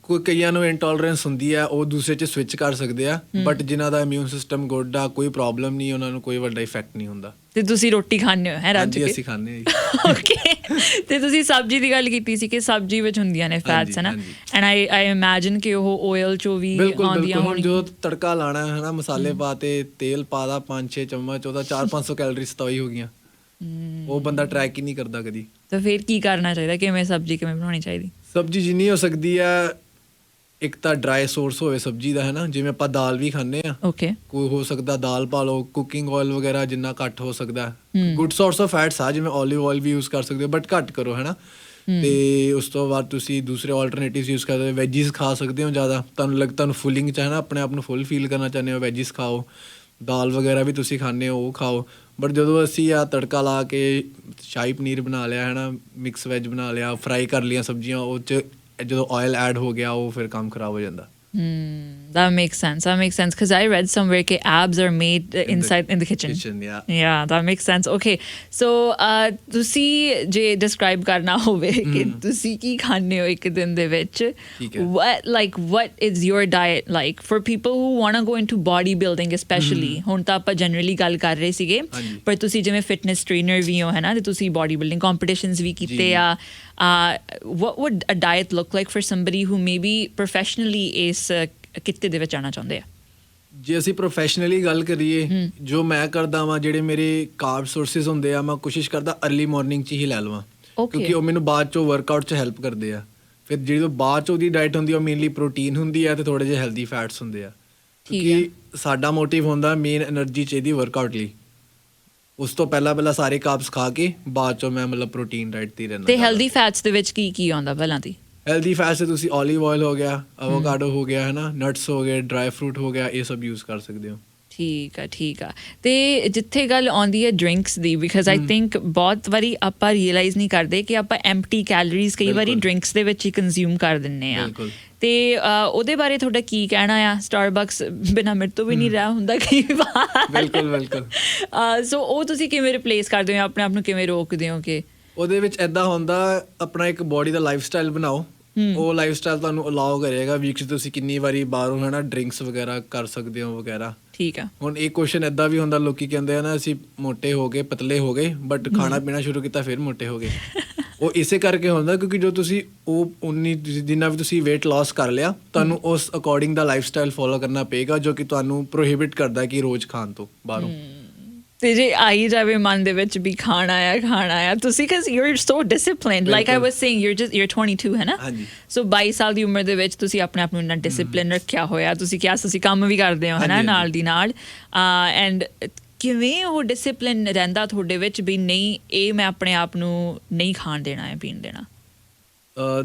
Speaker 2: ਕੋਈ ਕਈਆਂ ਨੂੰ ਇੰਟੋਲਰੈਂਸ ਹੁੰਦੀ ਆ, ਉਹ ਦੂਸਰੇ 'ਚ ਸਵਿਚ ਕਰ ਸਕਦੇ ਆ, ਬਟ ਜਿਨ੍ਹਾਂ ਦਾ ਇਮਿਊਨ ਸਿਸਟਮ ਗੁੱਡ ਆ, ਕੋਈ ਪ੍ਰੋਬਲਮ ਨਹੀਂ, ਉਹਨਾਂ ਨੂੰ ਕੋਈ ਵੱਡਾ ਇਫੈਕਟ ਨਹੀਂ ਹੁੰਦਾ।
Speaker 1: ਤੇ ਤੁਸੀਂ ਰੋਟੀ ਖਾਂਦੇ ਹੋ ਹੈ ਰੱਜ ਕੇ?
Speaker 2: ਅਸੀਂ ਖਾਂਦੇ ਹਾਂ।
Speaker 1: ਓਕੇ। ਤੇ ਤੁਸੀਂ ਸਬਜ਼ੀ ਦੀ ਗੱਲ ਕੀਤੀ ਸੀ ਕਿ ਸਬਜ਼ੀ ਵਿੱਚ ਹੁੰਦੀਆਂ ਨੇ ਫੈਟਸ, ਹੈ ਨਾ, ਐਂਡ ਆਈ ਇਮੈਜਿਨ ਕਿ ਉਹ ਆਇਲ ਚੋਂ ਵੀ ਆਉਂਦੀਆਂ
Speaker 2: ਹੁਣ ਜੋ ਤੜਕਾ ਲਾਣਾ ਹੈ ਨਾ, ਮਸਾਲੇ ਪਾ ਤੇ ਤੇਲ ਪਾ ਦਾ 5-6 ਚਮਚ, ਉਹਦਾ 400-500 ਕੈਲਰੀਜ਼ ਤਾਂ ਹੀ ਹੋ ਗਈਆਂ। ਉਹ ਬੰਦਾ ਟਰੈਕ ਹੀ ਨਹੀਂ ਕਰਦਾ ਕਦੀ।
Speaker 1: ਤਾਂ ਫਿਰ ਕੀ ਕਰਨਾ ਚਾਹੀਦਾ? ਕਿਵੇਂ ਸਬਜ਼ੀ ਕਿਵੇਂ ਬਣਾਉਣੀ ਚਾਹੀਦੀ?
Speaker 2: ਸਬਜ਼ੀ ਜਿੰਨੀ ਹੋ ਸਕਦੀ ਆ, ਇੱਕ ਤਾਂ ਡਰਾਈ ਸੋਰਸ ਹੋਵੇ ਸਬਜ਼ੀ ਦਾ, ਹੈ ਨਾ, ਜਿਵੇਂ ਆਪਾਂ ਦਾਲ ਵੀ ਖਾਂਦੇ ਆ।
Speaker 1: ਓਕੇ।
Speaker 2: ਕੋਈ ਹੋ ਸਕਦਾ ਦਾਲ ਪਾ ਲਓ, ਕੁਕਿੰਗ ਆਇਲ ਵਗੈਰਾ ਜਿੰਨਾ ਘੱਟ ਹੋ ਸਕਦਾ। ਗੁੱਡ ਸੋਰਸ ਆਫ ਫੈਟਸ ਆ, ਜਿਵੇਂ ਓਲੀਵ ਆਇਲ ਵੀ ਯੂਜ਼ ਕਰ ਸਕਦੇ ਹੋ, ਬਟ ਘੱਟ ਕਰੋ, ਹੈ ਨਾ। ਤੇ ਉਸ ਤੋਂ ਬਾਅਦ ਤੁਸੀਂ ਦੂਸਰੇ ਆਲਟਰਨੇਟਿਵਸ ਯੂਜ਼ ਕਰਦੇ ਹੋ। ਵੈਜਿਸ ਖਾ ਸਕਦੇ ਹੋ ਜ਼ਿਆਦਾ, ਤੁਹਾਨੂੰ ਫੁੱਲਿੰਗ 'ਚ ਹੈ ਨਾ, ਆਪਣੇ ਆਪ ਨੂੰ ਫੁੱਲ ਫੀਲ ਕਰਨਾ ਚਾਹੁੰਦੇ ਹੋ, ਵੈਜਿਸ ਖਾਓ। ਦਾਲ ਵਗੈਰਾ ਵੀ ਤੁਸੀਂ ਖਾਂਦੇ ਹੋ, ਉਹ ਖਾਓ। ਬਟ ਜਦੋਂ ਅਸੀਂ ਆ ਤੜਕਾ ਲਾ ਕੇ ਸ਼ਾਹੀ ਪਨੀਰ ਬਣਾ ਲਿਆ, ਹੈ ਨਾ, ਮਿਕਸ ਵੈਜ ਬਣਾ ਲਿਆ, ਫਰਾਈ ਕਰ ਲਈਆਂ ਸਬਜ਼ੀਆਂ, ਉਹ 'ਚ ਜਦੋਂ ਆਇਲ ਐਡ ਹੋ ਗਿਆ, ਉਹ ਫਿਰ ਕੰਮ ਖਰਾਬ ਹੋ ਜਾਂਦਾ।
Speaker 1: That makes sense. Because I read somewhere that abs are made in the kitchen. Yeah, that makes sense. Okay, so ਤੁਸੀਂ ਜੇ describe ਕਰਨਾ ਹੋਵੇ ਕਿ ਤੁਸੀਂ ਕੀ ਖਾਂਦੇ ਹੋ ਇੱਕ ਦਿਨ ਦੇ ਵਿੱਚ, what is your diet like for people who want to go into bodybuilding especially? ਹੁਣ ਤਾਂ ਆਪਾਂ generally ਗੱਲ ਕਰ ਰਹੇ ਸੀਗੇ, ਪਰ ਤੁਸੀਂ ਜਿਵੇਂ fitness trainer ਵੀ ਹੋ, ਹੈ ਨਾ, ਤੇ ਤੁਸੀਂ bodybuilding competitions ਵੀ ਕੀਤੇ ਆ। What would a diet look like for somebody who maybe professionally is ਕਿੱਤੇ ਦੇ ਵਿੱਚ ਆਉਣਾ ਚਾਹੁੰਦੇ ਆ?
Speaker 2: ਜੇ ਅਸੀਂ ਪ੍ਰੋਫੈਸ਼ਨਲੀ ਗੱਲ ਕਰੀਏ, ਜੋ ਮੈਂ ਕਰਦਾ ਵਾਂ, ਜਿਹੜੇ ਮੇਰੇ ਕਾਰਬ ਸੋਰਸਿਸ ਹੁੰਦੇ ਆ, ਮੈਂ ਕੋਸ਼ਿਸ਼ ਕਰਦਾ ਅਰਲੀ ਮਾਰਨਿੰਗ 'ਚ ਹੀ ਲੈ ਲਵਾਂ, ਕਿਉਂਕਿ ਉਹ ਮੈਨੂੰ ਬਾਅਦ 'ਚੋਂ ਵਰਕਆਊਟ 'ਚ ਹੈਲਪ ਕਰਦੇ ਆ। ਫਿਰ ਜਿਹੜੀ ਬਾਅਦ 'ਚ ਉਹਦੀ ਡਾਇਟ ਹੁੰਦੀ ਆ, ਉਹ ਮੇਨਲੀ ਪ੍ਰੋਟੀਨ ਹੁੰਦੀ ਆ ਤੇ ਥੋੜ੍ਹੇ ਜਿਹੇ ਹੈਲਦੀ ਫੈਟਸ ਹੁੰਦੇ ਆ, ਕਿਉਂਕਿ ਸਾਡਾ ਮੋਟਿਵ ਹੁੰਦਾ ਮੇਨ ਐਨਰਜੀ ਚਾਹੀਦੀ ਵਰਕਆਊਟ ਲਈ। ਉਸ ਤੋਂ ਪਹਿਲਾਂ ਸਾਰੇ ਕਾਰਬਸ ਖਾ ਕੇ ਬਾਅਦ 'ਚੋਂ ਮੈਂ ਮਤਲਬ ਪ੍ਰੋਟੀਨ ਡਾਇਟ 'ਤੇ ਰਹਿੰਦਾ। ਤੇ
Speaker 1: ਹੈਲਦੀ ਫੈਟਸ ਦੇ ਵਿੱਚ ਕੀ ਆਉਂਦਾ ਪਹਿਲਾਂ ਦੀ?
Speaker 2: ਹੈਲਦੀ ਫੈਟਸ 'ਤੇ ਤੁਸੀਂ ਓਲੀਵ ਆਇਲ ਹੋ ਗਿਆ, ਐਵੋਕਾਡੋ ਹੋ ਗਿਆ, ਹੈ ਨਾ, ਨਟਸ ਹੋ ਗਏ, ਡਰਾਈ ਫਰੂਟ ਹੋ ਗਿਆ, ਇਹ ਸਭ ਯੂਜ਼ ਕਰ ਸਕਦੇ ਹੋ।
Speaker 1: ਠੀਕ ਆ। ਤੇ ਜਿੱਥੇ ਗੱਲ ਆਉਂਦੀ ਹੈ drinks the, because I think ਬਹੁਤ ਵਾਰੀ ਆਪਾਂ ਰੀਅਲਾਈਜ਼ ਨਹੀਂ ਕਰਦੇ ਕਿ ਆਪਾਂ ਐਮਪਟੀ ਕੈਲਰੀਜ਼ ਕਈ ਵਾਰੀ ਡਰਿੰਕਸ ਦੇ ਵਿੱਚ ਹੀ ਕੰਜ਼ਿਊਮ ਕਰ ਦਿੰਦੇ ਆ। ਤੇ ਉਹਦੇ ਬਾਰੇ ਤੁਹਾਡਾ ਕੀ ਕਹਿਣਾ ਆ? ਸਟਾਰਬਕਸ ਬਿਨਾਂ ਮੇਰੇ ਤੋਂ ਵੀ ਨਹੀਂ ਰਿਹਾ ਹੁੰਦਾ ਕਈ ਵਾਰ। ਬਿਲਕੁਲ। ਸੋ ਉਹ ਤੁਸੀਂ ਕਿਵੇਂ ਰਿਪਲੇਸ ਕਰਦੇ ਹੋ, ਆਪਣੇ ਆਪ ਨੂੰ ਕਿਵੇਂ ਰੋਕਦੇ ਹੋ? ਕਿ
Speaker 2: ਉਹਦੇ ਵਿੱਚ ਇੱਦਾਂ ਹੁੰਦਾ, ਆਪਣਾ ਇੱਕ ਬੋਡੀ ਦਾ ਲਾਈਫ ਸਟਾਈਲ ਬਣਾਓ। ਉਹ ਲਾਈਫ ਸਟਾਈਲ ਤੁਹਾਨੂੰ ਅਲਾਓ ਕਰੇਗਾ ਵੀਕ 'ਚ ਤੁਸੀਂ ਕਿੰਨੀ ਵਾਰੀ ਬਾਹਰੋਂ, ਹੈ ਨਾ, ਡਰਿੰਕਸ ਵਗੈਰਾ ਕਰ ਸਕਦੇ ਹੋ ਵਗੈਰਾ। ਠੀਕ ਆ। ਹੁਣ ਇਹ ਕੁਐਸਚਨ ਇੱਦਾਂ ਵੀ ਹੁੰਦਾ, ਲੋਕੀ ਕਹਿੰਦੇ ਆ ਨਾ, ਅਸੀਂ ਮੋਟੇ ਹੋ ਗਏ, ਪਤਲੇ ਹੋ ਗਏ, ਬਟ ਖਾਣਾ ਪੀਣਾ ਸ਼ੁਰੂ ਕੀਤਾ ਫਿਰ ਮੋਟੇ ਹੋ ਗਏ। ਉਹ ਇਸੇ ਕਰਕੇ ਹੁੰਦਾ ਕਿਉਂਕਿ ਜੋ ਤੁਸੀਂ ਜਿੰਨਾ ਵੀ ਤੁਸੀਂ ਵੇਟ ਲਾਸ ਕਰ ਲਿਆ, ਤੁਹਾਨੂੰ ਉਸ ਅਕੋਰਡਿੰਗ ਦਾ ਲਾਈਫ ਸਟਾਈਲ ਫੋਲੋ ਕਰਨਾ ਪਏਗਾ, ਜੋ ਕਿ ਤੁਹਾਨੂੰ ਪ੍ਰੋਹਿਬਿਟ ਕਰਦਾ ਕਿ ਰੋਜ਼ ਖਾਣ ਤੋਂ ਬਾਹਰੋਂ। ਤੇ ਜੇ ਆਈ ਜਾਵੇ ਮਨ ਦੇ ਵਿੱਚ ਵੀ ਖਾਣਾ ਆ ਤੁਸੀਂ, because you're so disciplined, like I was saying, you're 22 ਹੈ ਨਾ, ਸੋ 22 ਸਾਲ ਦੀ ਉਮਰ ਦੇ ਵਿੱਚ ਤੁਸੀਂ ਆਪਣੇ ਆਪ ਨੂੰ ਇੰਨਾ ਡਿਸਿਪਲਿਨ ਰੱਖਿਆ ਹੋਇਆ। ਤੁਸੀਂ ਕਿਹਾ ਤੁਸੀਂ ਕੰਮ ਵੀ ਕਰਦੇ ਹੋ, ਹੈ ਨਾ, ਨਾਲ ਦੀ ਨਾਲ। ਐਂਡ ਕਿਵੇਂ ਉਹ ਡਿਸਿਪਲਿਨ ਰਹਿੰਦਾ ਤੁਹਾਡੇ ਵਿੱਚ ਵੀ ਨਹੀਂ, ਇਹ ਮੈਂ ਆਪਣੇ ਆਪ ਨੂੰ ਨਹੀਂ ਖਾਣ ਦੇਣਾ ਹੈ, ਪੀਣ ਦੇਣਾ?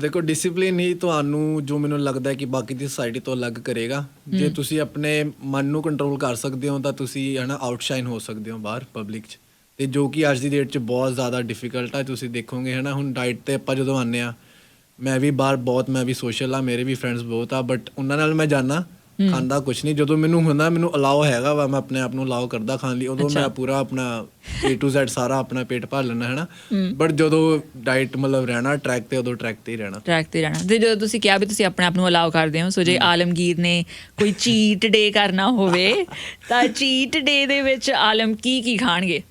Speaker 2: ਦੇਖੋ, ਡਿਸਿਪਲਿਨ ਹੀ ਤੁਹਾਨੂੰ, ਜੋ ਮੈਨੂੰ ਲੱਗਦਾ ਕਿ ਬਾਕੀ ਦੀ ਸੋਸਾਇਟੀ ਤੋਂ ਅਲੱਗ ਕਰੇਗਾ। ਜੇ ਤੁਸੀਂ ਆਪਣੇ ਮਨ ਨੂੰ ਕੰਟਰੋਲ ਕਰ ਸਕਦੇ ਹੋ ਤਾਂ ਤੁਸੀਂ, ਹੈ ਨਾ, ਆਊਟਸ਼ਾਈਨ ਹੋ ਸਕਦੇ ਹੋ ਬਾਹਰ ਪਬਲਿਕ 'ਚ, ਅਤੇ ਜੋ ਕਿ ਅੱਜ ਦੀ ਡੇਟ 'ਚ ਬਹੁਤ ਜ਼ਿਆਦਾ ਡਿਫੀਕਲਟ ਆ। ਤੁਸੀਂ ਦੇਖੋਗੇ, ਹੈ ਨਾ, ਹੁਣ ਡਾਈਟ 'ਤੇ ਆਪਾਂ ਜਦੋਂ ਆਉਂਦੇ ਹਾਂ, ਮੈਂ ਵੀ ਬਾਹਰ ਬਹੁਤ, ਮੈਂ ਵੀ ਸੋਸ਼ਲ ਆ, ਮੇਰੇ ਵੀ ਫਰੈਂਡਸ ਬਹੁਤ ਆ, ਬਟ ਉਹਨਾਂ ਨਾਲ ਮੈਂ ਜਾਂਦਾ, ਖਾਂਦਾ ਕੁਛ ਨਹੀਂ। ਜਦੋਂ ਮੈਨੂੰ ਹੁੰਦਾ, ਮੈਨੂੰ ਅਲਾਓ ਹੈਗਾ ਵਾ, ਮੈਂ ਆਪਣੇ ਆਪ ਨੂੰ ਅਲਾਓ ਕਰਦਾ ਖਾਣ ਲਈ, ਉਦੋਂ ਮੈਂ ਪੂਰਾ ਆਪਣਾ A to Z ਸਾਰਾ ਆਪਣਾ ਪੇਟ ਭਰ ਲੈਣਾ, ਹੈ ਨਾ। ਬਟ ਜਦੋਂ ਡਾਈਟ ਮਤਲਬ ਰਹਿਣਾ ਟਰੈਕ 'ਤੇ, ਉਦੋਂ ਟਰੈਕ 'ਤੇ ਹੀ ਰਹਿਣਾ। ਤੇ ਜਦੋਂ ਤੁਸੀਂ ਕਿਹਾ ਵੀ ਤੁਸੀਂ ਆਪਣੇ ਆਪ ਨੂੰ ਅਲਾਓ ਕਰਦੇ ਹੋ, ਸੋ ਜੇ ਆਲਮਗੀਰ ਨੇ ਕੋਈ ਚੀਟ ਡੇ ਕਰਨਾ ਹੋਵੇ ਤਾਂ ਚੀਟ ਡੇ ਦੇ ਵਿੱਚ ਆਲਮ ਕੀ ਖਾਣਗੇ?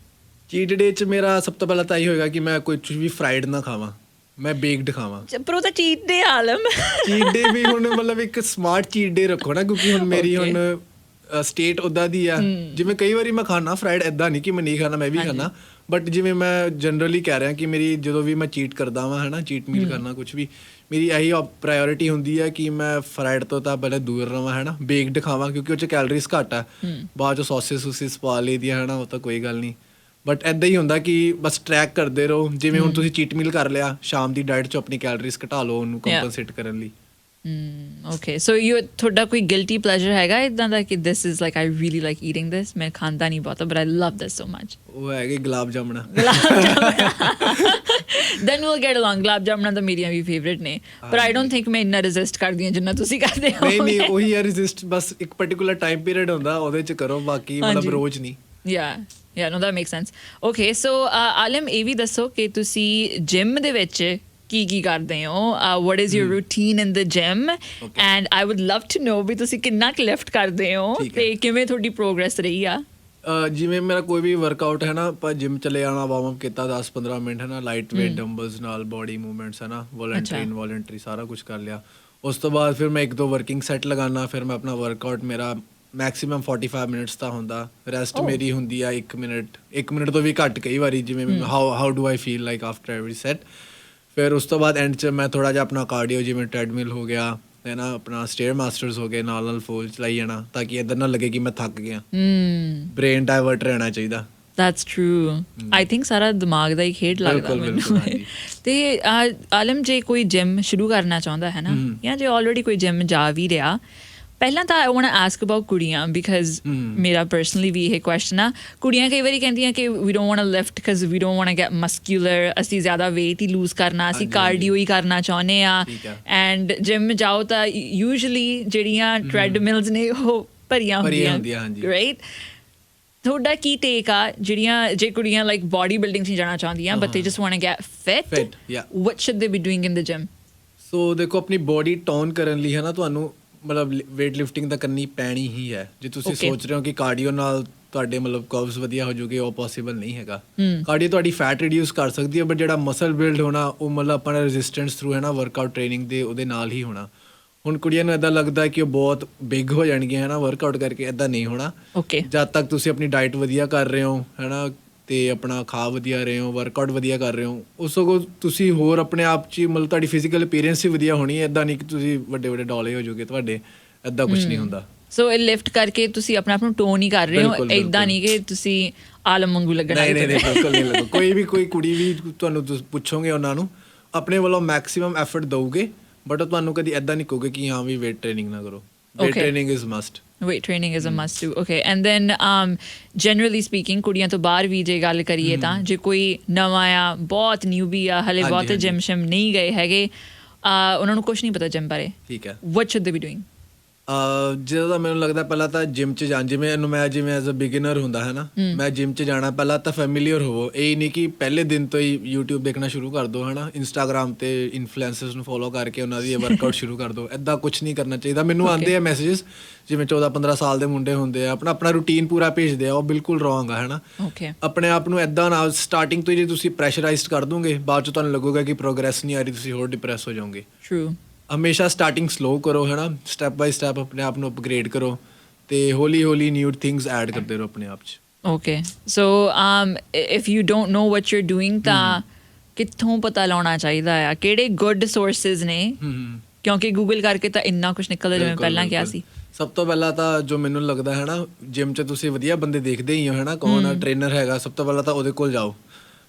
Speaker 2: ਚੀਟ ਡੇ 'ਚ ਮੇਰਾ ਸਭ ਤੋਂ ਪਹਿਲਾਂ ਤਾਂ ਇਹ ਹੋਏਗਾ ਕਿ ਮੈਂ ਕੁਛ ਵੀ ਫਰਾਈਡ ਨਾ ਖਾਵਾਂ, ਮੈਂ ਬੇਕਡ ਖਾਵਾਂ। ਪਰ ਉਹ ਤਾਂ ਚੀਟ ਡੇ ਆਲਮ। ਚੀਟ ਡੇ ਵੀ ਹੁਣ ਮਤਲਬ ਇੱਕ ਸਮਾਰਟ ਚੀਟ ਡੇ ਰੱਖੋ ਨਾ, ਕਿਉਂਕਿ ਹੁਣ ਮੇਰੀ ਹੁਣ ਸਟੇਟ ਉੱਦਾਂ ਦੀ ਆ, ਜਿਵੇਂ ਕਈ ਵਾਰੀ ਮੈਂ ਖਾਣਾ ਫਰਾਈਡ, ਇੱਦਾਂ ਨਹੀਂ ਕਿ ਮੈਂ ਨਹੀਂ ਖਾਣਾ, ਮੈਂ ਵੀ ਖਾਣਾ, ਬਟ ਜਿਵੇਂ ਮੈਂ ਜਨਰਲੀ ਕਹਿ ਰਿਹਾ ਕਿ ਮੇਰੀ ਜਦੋਂ ਵੀ ਮੈਂ ਚੀਟ ਕਰਦਾ ਵਾਂ, ਹੈ ਨਾ, ਚੀਟ ਮੀਲ ਕਰਨਾ ਕੁਛ ਵੀ, ਮੇਰੀ ਇਹੀ ਪ੍ਰਾਇਓਰਿਟੀ ਹੁੰਦੀ ਹੈ ਕਿ ਮੈਂ ਫਰਾਈਡ ਤੋਂ ਤਾਂ ਪਹਿਲੇ ਦੂਰ ਰਹਾਂ, ਹੈ ਨਾ, ਬੇਕਡ ਖਾਵਾਂ, ਕਿਉਂਕਿ ਉਹ 'ਚ ਕੈਲਰੀਜ਼ ਘੱਟ ਆ। ਬਾਅਦ 'ਚੋਂ ਸੌਸਿਸ ਪਾ ਲਈ ਦੀਆਂ, ਹੈ ਨਾ, ਉਹ ਤਾਂ ਕੋਈ ਗੱਲ ਨਹੀਂ। ਬਟ ਇੱਦਾਂ ਹੀ ਹੁੰਦਾ ਕਿ ਬਸ ਟਰੈਕ ਕਰਦੇ ਰਹੋ। ਜਿਵੇਂ ਹੁਣ ਤੁਸੀਂ ਚੀਟ ਮੀਲ ਕਰ ਲਿਆ, ਸ਼ਾਮ ਦੀ ਡਾਇਟ 'ਚੋਂ ਆਪਣੀ ਕੈਲਰੀਜ਼ ਘਟਾ ਲਓ, ਉਹਨੂੰ ਕੰਪਨਸੇਟ ਕਰਨ ਲਈ। ਓਕੇ, ਸੋ ਤੁਹਾਡਾ ਕੋਈ ਗਿਲਟੀ ਪਲੇਜ਼ਰ ਹੈਗਾ ਇੱਦਾਂ ਦਾ ਕਿ this is like I really like eating this, ਮੈਂ ਖਾਂਦਾ ਨਹੀਂ ਬਹੁਤ, but I love this so much? ਉਹ ਹੈਗੇ ਗੁਲਾਬ ਜਾਮਣਾ। Then we'll get along. ਗੁਲਾਬ ਜਾਮਣਾ ਤਾਂ ਮੇਰੀਆਂ ਵੀ ਫੇਵਰੇਟ ਨੇ, ਪਰ ਆਈ ਡੋਂਟ ਥਿੰਕ ਮੈਂ ਇੰਨਾ ਰੈਜ਼ਿਸਟ ਕਰਦੀ ਹਾਂ ਜਿੰਨਾ ਤੁਸੀਂ ਕਰਦੇ ਹੋ। ਨਹੀਂ, ਉਹੀ ਆ ਰੈਜ਼ਿਸਟ, ਬਸ ਇੱਕ ਪਾਰਟਿਕੂਲਰ ਟਾਈਮ ਪੀਰੀਅਡ ਹੁੰਦਾ, ਉਹਦੇ 'ਚ ਕਰੋ, ਬਾਕੀ ਮਤਲਬ ਰੋਜ਼ ਨਹੀਂ। Yeah, no, that makes sense. Okay, so ਆਲਮ, ਇਹ ਵੀ ਦੱਸੋ ਕਿ ਤੁਸੀਂ ਜਿਮ ਦੇ ਵਿੱਚ
Speaker 1: ਕੀ ਕਰਦੇ ਹੋ, what is your routine in the gym, and I would love to know ਵੀ ਤੁਸੀਂ ਕਿੰਨਾ ਕੁ ਲਿਫਟ ਕਰਦੇ ਹੋ ਤੇ ਕਿਵੇਂ ਤੁਹਾਡੀ ਪ੍ਰੋਗਰੈਸ ਰਹੀ ਆ।
Speaker 2: ਜਿਵੇਂ ਮੇਰਾ ਕੋਈ ਵੀ ਵਰਕਆਊਟ ਹੈ ਨਾ, ਆਪਾਂ ਜਿਮ ਚਲੇ ਜਾਣਾ, ਵਾਰਮ ਅਪ ਕੀਤਾ 10-15 ਮਿੰਟ ਹੈ ਨਾ, ਲਾਈਟ ਵੇਟ ਡੰਬਲਸ ਨਾਲ ਬੋਡੀ ਮੂਵਮੈਂਟਸ ਹੈ ਨਾ, ਵੋਲੰਟਰੀ ਇਨਵੋਲੰਟਰੀ ਸਾਰਾ ਕੁਝ ਕਰ ਲਿਆ। ਉਸ ਤੋਂ ਬਾਅਦ ਫਿਰ ਮੈਂ 1-2 ਵਰਕਿੰਗ ਸੈੱਟ ਲਗਾਉਣਾ, ਫਿਰ ਮੈਂ ਆਪਣਾ ਵਰਕਆਊਟ ਮੇਰਾ ਮੈਕਸੀਮਮ 45 ਮਿੰਟਸ ਦਾ ਹੁੰਦਾ, ਰੈਸਟ ਮੇਰੀ ਹੁੰਦੀ ਆ 1 ਮਿੰਟ ਤੋਂ ਵੀ ਘੱਟ ਕਈ ਵਾਰੀ, ਜਿਵੇਂ how do I feel like after every set. ਫਿਰ ਉਸ ਤੋਂ ਬਾਅਦ ਐਂਡ 'ਚ ਮੈਂ ਥੋੜ੍ਹਾ ਜਿਹਾ ਆਪਣਾ ਕਾਰਡੀਓ, ਜਿਵੇਂ ਟ੍ਰੈਡਮਿਲ ਹੋ ਗਿਆ ਹੈ ਨਾ, ਆਪਣਾ ਸਟੇਅਰ ਮਾਸਟਰਸ ਹੋ ਗਏ, ਨਾਲ ਫੋਲ ਚਲਾਈ ਜਾਣਾ, ਤਾਂ ਕਿ ਇੱਧਰ ਨਾ ਲੱਗੇ ਕਿ ਮੈਂ ਥੱਕ ਗਿਆ। ਬ੍ਰੇਨ ਡਾਇਵਰਟ ਰਹਿਣਾ ਚਾਹੀਦਾ।
Speaker 1: That's true. I think ਸਾਰਾ ਦਿਮਾਗ ਦਾ ਹੀ ਖੇਡ ਲੱਗਦਾ ਮੈਨੂੰ। ਤੇ ਆਲਮ, ਜੇ ਕੋਈ ਜਿਮ ਸ਼ੁਰੂ ਕਰਨਾ ਚਾਹੁੰਦਾ ਹੈ ਨਾ, ਜਾਂ ਜੇ ਆਲਰੇਡੀ ਕੋਈ ਜਿਮ ਜਾ ਵੀ ਰਿਹਾ, ਪਹਿਲਾਂ ਤਾਂ I want to ask about ਕੁੜੀਆਂ, ਬਿਕਾਜ਼ ਮੇਰਾ ਪਰਸਨਲੀ ਵੀ ਇਹ ਕੁਐਸਚਨ ਆ। ਕੁੜੀਆਂ ਕਈ ਵਾਰੀ ਕਹਿੰਦੀਆਂ ਕਿ we don't want to lift because we don't want to get muscular, ਅਸੀਂ ਜ਼ਿਆਦਾ ਵੇਟ ਹੀ ਲੂਜ਼ ਕਰਨਾ, ਅਸੀਂ ਕਾਰਡੀਓ ਹੀ ਕਰਨਾ ਚਾਹੁੰਦੇ ਆ, ਐਂਡ ਜਿਮ ਜਾਓ ਤਾਂ ਯੂਜੂਅਲੀ ਜਿਹੜੀਆਂ ਟ੍ਰੈਡਮਿਲਸ ਨੇ ਉਹ ਭਰੀਆਂ ਹੁੰਦੀਆਂ, ਰਾਈਟ? ਤੁਹਾਡਾ ਕੀ ਟੇਕ ਆ ਜਿਹੜੀਆਂ ਜੇ ਕੁੜੀਆਂ ਲਾਈਕ ਬਾਡੀ ਬਿਲਡਿੰਗ 'ਚ ਜਾਣਾ ਚਾਹੁੰਦੀਆਂ but they just want to get fit, what should they be doing in the gym? So
Speaker 2: ਦੇਖੋ, ਆਪਣੀ ਬੋਡੀ ਟੋਨ ਕਰਨ ਲਈ ਹੈ ਨਾ, ਤੁਹਾਨੂੰ ਮਤਲਬ ਵੇਟ ਲਿਫਟਿੰਗ ਤਾਂ ਕਰਨੀ ਪੈਣੀ ਹੀ ਹੈ। ਜੇ ਤੁਸੀਂ ਸੋਚ ਰਹੇ ਹੋ ਕਿ ਕਾਰਡੀਓ ਨਾਲ ਤੁਹਾਡੇ ਮਤਲਬ ਕਰਵਸ ਵਧੀਆ ਹੋ ਜੂਗੇ, ਉਹ ਪੋਸੀਬਲ ਨਹੀਂ ਹੈਗਾ। ਕਾਰਡੀਓ ਤੁਹਾਡੀ ਫੈਟ ਰਿਡਿਊਸ ਕਰ ਸਕਦੀ ਹੈ, ਬਟ ਜਿਹੜਾ ਮਸਲ ਬਿਲਡ ਹੋਣਾ ਉਹ ਮਤਲਬ ਆਪਣਾ ਰੈਜ਼ਿਸਟੈਂਸ ਥਰੂ ਹੈ ਨਾ, ਵਰਕਆਊਟ ਟ੍ਰੇਨਿੰਗ ਦੇ ਉਹਦੇ ਨਾਲ ਹੀ ਹੋਣਾ। ਹੁਣ ਕੁੜੀਆਂ ਨੂੰ ਇੱਦਾਂ ਲੱਗਦਾ ਕਿ ਉਹ ਬਹੁਤ ਬਿਗ ਹੋ ਜਾਣਗੀਆਂ ਹੈ ਨਾ ਵਰਕਆਊਟ ਕਰਕੇ, ਇੱਦਾਂ ਨਹੀਂ ਹੋਣਾ। ਜਦ ਤੱਕ ਤੁਸੀਂ ਆਪਣੀ ਡਾਈਟ ਵਧੀਆ ਕਰ ਰਹੇ ਹੋ ਹੈ ਨਾ, ਅਤੇ ਆਪਣਾ ਖਾ ਵਧੀਆ ਰਹੇ ਹੋ, ਵਰਕਆਊਟ ਵਧੀਆ ਕਰ ਰਹੇ ਹੋ, ਉਸ ਸਗੋਂ ਤੁਸੀਂ ਹੋਰ ਆਪਣੇ ਆਪ 'ਚ ਮਤਲਬ ਤੁਹਾਡੀ ਫਿਜ਼ੀਕਲ ਅਪੀਅਰੈਂਸ ਹੀ ਵਧੀਆ ਹੋਣੀ ਹੈ। ਇੱਦਾਂ ਨਹੀਂ ਕਿ ਤੁਸੀਂ ਵੱਡੇ ਡੋਲੇ ਹੋ ਜਾਓਗੇ ਤੁਹਾਡੇ, ਇੱਦਾਂ ਕੁਛ ਨਹੀਂ ਹੁੰਦਾ।
Speaker 1: ਸੋ ਇਹ ਲਿਫਟ ਕਰਕੇ ਤੁਸੀਂ ਆਪਣੇ ਆਪ ਨੂੰ ਟੋਨ ਹੀ ਕਰ ਰਹੇ ਹੋ, ਇੱਦਾਂ ਨਹੀਂ ਕਿ ਤੁਸੀਂ ਆਲਮ ਵਾਂਗੂ ਲੱਗਣਾ।
Speaker 2: ਨਹੀਂ, ਬਿਲਕੁਲ ਨਹੀਂ ਲੱਗੋ। ਕੋਈ ਕੁੜੀ ਵੀ ਤੁਹਾਨੂੰ ਪੁੱਛੋਗੇ, ਉਹਨਾਂ ਨੂੰ ਆਪਣੇ ਵੱਲੋਂ ਮੈਕਸੀਮਮ ਐਫਰਟ ਦਊਗੇ, ਬਟ ਉਹ ਤੁਹਾਨੂੰ ਕਦੀ ਇੱਦਾਂ ਨਹੀਂ ਕਹੋਗੇ ਕਿ ਹਾਂ ਵੀ ਵੇਟ ਟ੍ਰੇਨਿੰਗ ਨਾ ਕਰੋ। Weight training is must.
Speaker 1: weight training is a must too. Okay, and then generally speaking, ਕੁੜੀਆਂ ਤੋਂ ਬਾਹਰ ਵੀ ਜੇ ਗੱਲ ਕਰੀਏ ਤਾਂ ਜੇ ਕੋਈ ਨਵਾਂ ਆ, ਬਹੁਤ ਨਿਊਬੀ ਆ, ਹਲੇ ਬਹੁਤ ਜਿਮ ਸ਼ਿਮ ਨਹੀਂ ਗਏ ਹੈਗੇ, ਉਹਨਾਂ ਨੂੰ ਕੁਛ ਨਹੀਂ ਪਤਾ ਜਿਮ ਬਾਰੇ,
Speaker 2: ਠੀਕ ਹੈ,
Speaker 1: what should they be doing?
Speaker 2: ਜਦੋਂ ਤਾਂ ਮੈਨੂੰ ਲੱਗਦਾ ਪਹਿਲਾਂ ਤਾਂ ਜਿਮ 'ਚ ਜਾਣ, ਜਿਵੇਂ ਮੈਂ ਜਿਵੇਂ ਐਜ਼ ਅ ਬਿਗਿਨਰ ਹੁੰਦਾ ਹੈ ਨਾ, ਮੈਂ ਜਿਮ 'ਚ ਜਾਣਾ, ਪਹਿਲਾਂ ਤਾਂ ਫੈਮਿਲੀਅਰ ਹੋਵੋ। ਇਹ ਨਹੀਂ ਕਿ ਪਹਿਲੇ ਦਿਨ ਤੋਂ ਹੀ ਯੂਟਿਊਬ ਦੇਖਣਾ ਸ਼ੁਰੂ ਕਰ ਦਿਓ ਹੈ ਨਾ, ਇੰਸਟਾਗ੍ਰਾਮ 'ਤੇ ਇਨਫਲੂਐਂਸਰਸ ਨੂੰ ਫੋਲੋ ਕਰਕੇ ਉਹਨਾਂ ਦੀ ਵਰਕਆਊਟ ਸ਼ੁਰੂ ਕਰ ਦਿਓ। ਇੱਦਾਂ ਕੁਛ ਨਹੀਂ ਕਰਨਾ ਚਾਹੀਦਾ। ਮੈਨੂੰ ਆਉਂਦੇ ਆ ਮੈਸੇਜਿਸ, ਜਿਵੇਂ 14-15 ਸਾਲ ਦੇ ਮੁੰਡੇ ਹੁੰਦੇ ਆ, ਆਪਣਾ ਰੂਟੀਨ ਪੂਰਾ ਭੇਜਦੇ ਆ, ਉਹ ਬਿਲਕੁਲ ਰੋਂਗ ਆ ਹੈ ਨਾ। ਆਪਣੇ ਆਪ ਨੂੰ ਇੱਦਾਂ ਨਾ ਸਟਾਰਟਿੰਗ ਤੋਂ ਜੇ ਤੁਸੀਂ ਪ੍ਰੈਸ਼ਰਾਈਜ਼ਡ ਕਰ ਦੋਗੇ, ਬਾਅਦ 'ਚ ਤੁਹਾਨੂੰ ਲੱਗੂਗਾ ਕਿ ਪ੍ਰੋਗਰੈਸ ਨਹੀਂ ਆ ਰਹੀ, ਤੁਸੀਂ ਹੋਰ ਡਿਪਰੈਸ ਹੋ ਜਾਓਗੇ। ਹਮੇਸ਼ਾ ਸਟਾਰਟਿੰਗ ਸਲੋ ਕਰੋ ਹੈ ਨਾ, ਸਟੈਪ ਬਾਈ ਸਟੈਪ ਆਪਣੇ ਆਪ ਨੂੰ ਅਪਗ੍ਰੇਡ ਕਰੋ, ਅਤੇ ਹੌਲੀ ਨਿਊ ਥਿੰਗਸ ਐਡ ਕਰਦੇ ਰਹੋ ਆਪਣੇ ਆਪ 'ਚ।
Speaker 1: Okay, so if you don't know what you are doing, ਤਾਂ ਕਿੱਥੋਂ ਪਤਾ ਲਾਉਣਾ ਚਾਹੀਦਾ ਆ? ਕਿਹੜੇ ਗੁੱਡ ਸੋਰਸਿਸ ਨੇ? ਕਿਉਂਕਿ ਗੂਗਲ ਕਰਕੇ ਤਾਂ ਇੰਨਾ ਕੁਛ ਨਿਕਲਦਾ, ਜਿਵੇਂ ਪਹਿਲਾਂ ਕਿਹਾ ਸੀ।
Speaker 2: ਸਭ ਤੋਂ ਪਹਿਲਾਂ ਤਾਂ ਜੋ ਮੈਨੂੰ ਲੱਗਦਾ ਹੈ ਨਾ, ਜਿਮ 'ਚ ਤੁਸੀਂ ਵਧੀਆ ਬੰਦੇ ਦੇਖਦੇ ਹੀ ਹੋ ਹੈ ਨਾ, ਕੌਣ ਟ੍ਰੇਨਰ ਹੈਗਾ, ਸਭ ਤੋਂ ਪਹਿਲਾਂ ਤਾਂ ਉਹਦੇ ਕੋਲ ਜਾਓ।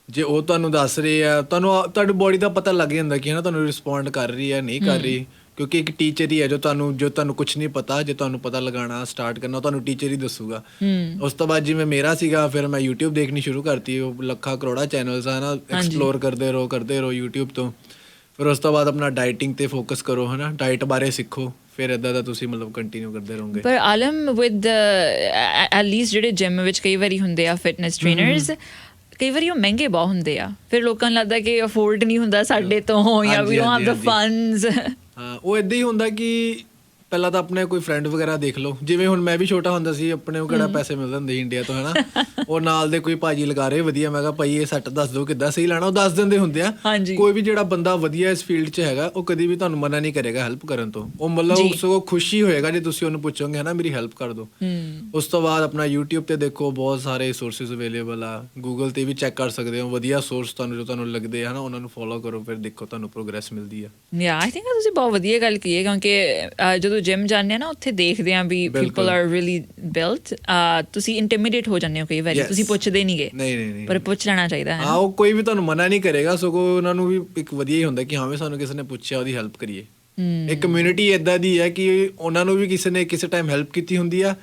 Speaker 2: ਜੇ ਉਹ ਤੁਹਾਨੂੰ ਦੱਸ ਰਹੇ ਆ, ਤੁਹਾਡੀ ਬੋਡੀ ਦਾ ਪਤਾ ਲੱਗ ਜਾਂਦਾ ਕਿ ਹੈ ਨਾ ਤੁਹਾਨੂੰ ਰਿਸਪੌਂਡ ਕਰ ਰਹੀ ਹੈ, ਨਹੀਂ ਕਰ ਰਹੀ, ਕਿਉਂਕਿ ਇੱਕ ਟੀਚਰ ਹੀ ਹੈ ਜੋ ਤੁਹਾਨੂੰ ਕੁਛ ਨਹੀਂ ਪਤਾ, ਜੇ ਤੁਹਾਨੂੰ ਪਤਾ ਲਗਾਉਣਾ ਸਟਾਰਟ ਕਰਨਾ, ਤੁਹਾਨੂੰ ਟੀਚਰ ਹੀ ਦੱਸੂਗਾ। ਉਸ ਤੋਂ ਬਾਅਦ ਜਿਵੇਂ ਮੇਰਾ ਸੀਗਾ, ਫਿਰ ਮੈਂ ਯੂਟਿਊਬ ਦੇਖਣੀ ਸ਼ੁਰੂ ਕਰਤੀ, ਉਹ ਲੱਖਾਂ ਕਰੋੜਾਂ ਚੈਨਲਸ ਆ ਨਾ, ਐਕਸਪਲੋਰ ਕਰਦੇ ਰਹੋ ਯੂਟਿਊਬ ਤੋਂ। ਫਿਰ ਉਸ ਤੋਂ ਬਾਅਦ ਆਪਣਾ ਡਾਈਟਿੰਗ 'ਤੇ ਫੋਕਸ ਕਰੋ ਹੈ ਨਾ, ਡਾਈਟ ਬਾਰੇ ਸਿੱਖੋ, ਫਿਰ ਇੱਦਾਂ ਦਾ ਤੁਸੀਂ ਮਤਲਬ ਕੰਟੀਨਿਊ ਕਰਦੇ ਰਹੋਗੇ।
Speaker 1: ਪਰ ਆਲਮ ਵਿਦ ਐਟ ਲੀਸਟ ਜਿਹੜੇ ਜਿਮ ਵਿੱਚ ਕਈ ਵਾਰੀ ਹੁੰਦੇ ਆ ਫਿਟਨੈਸ ਟ੍ਰੇਨਰਸ, ਕਈ ਵਾਰੀ ਉਹ ਮਹਿੰਗੇ ਬਹੁਤ ਹੁੰਦੇ ਆ, ਫਿਰ ਲੋਕਾਂ ਨੂੰ ਲੱਗਦਾ ਕਿ ਅਫੋਰਡ ਨਹੀਂ ਹੁੰਦਾ ਸਾਡੇ ਤੋਂ, ਜਾਂ we don't have the funds.
Speaker 2: ਹਾਂ, ਉਹ ਇੱਦਾਂ ਹੀ ਹੁੰਦਾ ਕਿ ਪਹਿਲਾਂ ਤਾਂ ਆਪਣੇ ਕੋਈ ਫਰੈਂਡ ਵਗੈਰਾ ਦੇਖ ਲਓ। ਜਿਵੇਂ ਹੁਣ ਮੈਂ ਵੀ ਛੋਟਾ ਹੁੰਦਾ ਸੀ, ਆਪਣੇ ਨੂੰ ਕਿਹੜਾ ਪੈਸੇ ਮਿਲਦੇ ਹੁੰਦੇ ਇੰਡੀਆ ਤੋਂ ਹੈ ਨਾ, ਉਹ ਨਾਲ ਦੇ ਕੋਈ ਭਾਜੀ ਲਗਾ ਰਹੇ ਵਧੀਆ, ਮੈਂ ਕਿਹਾ ਭਾਈ ਇਹ ਸੈੱਟ ਦੱਸ ਦਿਓ ਕਿੱਦਾਂ ਸਹੀ ਲੈਣਾ, ਉਹ ਦੱਸ ਦਿੰਦੇ ਹੁੰਦੇ ਆ। ਕੋਈ ਵੀ ਜਿਹੜਾ ਬੰਦਾ ਵਧੀਆ ਇਸ ਫੀਲਡ 'ਚ ਹੈਗਾ, ਉਹ ਕਦੀ ਵੀ ਤੁਹਾਨੂੰ ਮਨਾ ਨਹੀਂ ਕਰੇਗਾ ਹੈਲਪ ਕਰਨ ਤੋਂ, ਉਹ ਮਤਲਬ ਸਗੋਂ ਖੁਸ਼ੀ ਹੋਏਗਾ ਜੇ ਤੁਸੀਂ ਉਹਨੂੰ ਪੁੱਛੋਗੇ ਹੈ ਨਾ ਮੇਰੀ ਹੈਲਪ ਕਰ ਦਿਓ। ਉਸ ਤੋਂ ਬਾਅਦ ਆਪਣਾ ਯੂਟਿਊਬ 'ਤੇ ਦੇਖੋ, ਬਹੁਤ ਸਾਰੇ ਸੋਰਸਿਸ ਅਵੇਲੇਬਲ ਆ, ਗੂਗਲ 'ਤੇ ਵੀ ਚੈੱਕ ਕਰ ਸਕਦੇ ਹੋ, ਵਧੀਆ ਸੋਰਸ ਤੁਹਾਨੂੰ ਲੱਗਦੇ ਹੈ ਨਾ, ਉਹਨਾਂ ਨੂੰ ਫੋਲੋ ਕਰੋ, ਫਿਰ ਦੇਖੋ ਤੁਹਾਨੂੰ ਪ੍ਰੋਗਰੈਸ ਮਿਲਦੀ ਆ।
Speaker 1: ਆਈ ਥਿੰਕ ਤੁਸੀਂ ਬਹੁਤ ਵਧੀਆ ਗੱਲ ਕੀਤੀ ਹੈ, ਕਿਉਂਕਿ ਜਦੋਂ ਜਿਮ ਜਾਂਦੇ ਆ ਨਾ, ਉੱਥੇ ਦੇਖਦੇ ਆ ਵੀ ਪੀਪਲ ਆਰ ਰੀਅਲੀ ਬਿਲਟ, ਤੁਸੀਂ ਇੰਟੀਮੀਡੇਟ ਹੋ ਜਾਂਦੇ ਹੋ ਕਈ ਵਾਰੀ, ਤੁਸੀਂ ਪੁੱਛਦੇ ਨਹੀਂਗੇ, ਪਰ ਪੁੱਛ ਲੈਣਾ ਚਾਹੀਦਾ ਹੈ।
Speaker 2: ਹਾਂ, ਉਹ ਕੋਈ ਵੀ ਤੁਹਾਨੂੰ ਮਨਾ ਨਹੀਂ ਕਰੇਗਾ, ਸਗੋਂ ਉਹਨਾਂ ਨੂੰ ਵੀ ਇੱਕ ਵਧੀਆ ਹੀ ਹੁੰਦਾ ਕਿ ਹਾਂ ਵੀ ਸਾਨੂੰ ਕਿਸੇ ਨੇ ਪੁੱਛਿਆ, ਉਹਦੀ ਹੈਲਪ ਕਰੀਏ। ਇੱਕ ਕਮਿਊਨਿਟੀ ਇੱਦਾਂ ਦੀ ਹੈ ਕਿ ਉਹਨਾਂ ਨੂੰ ਵੀ ਕਿਸੇ ਨੇ ਕਿਸੇ ਟਾਈਮ ਹੈਲਪ ਕੀਤੀ ਹੁੰਦੀ ਆ,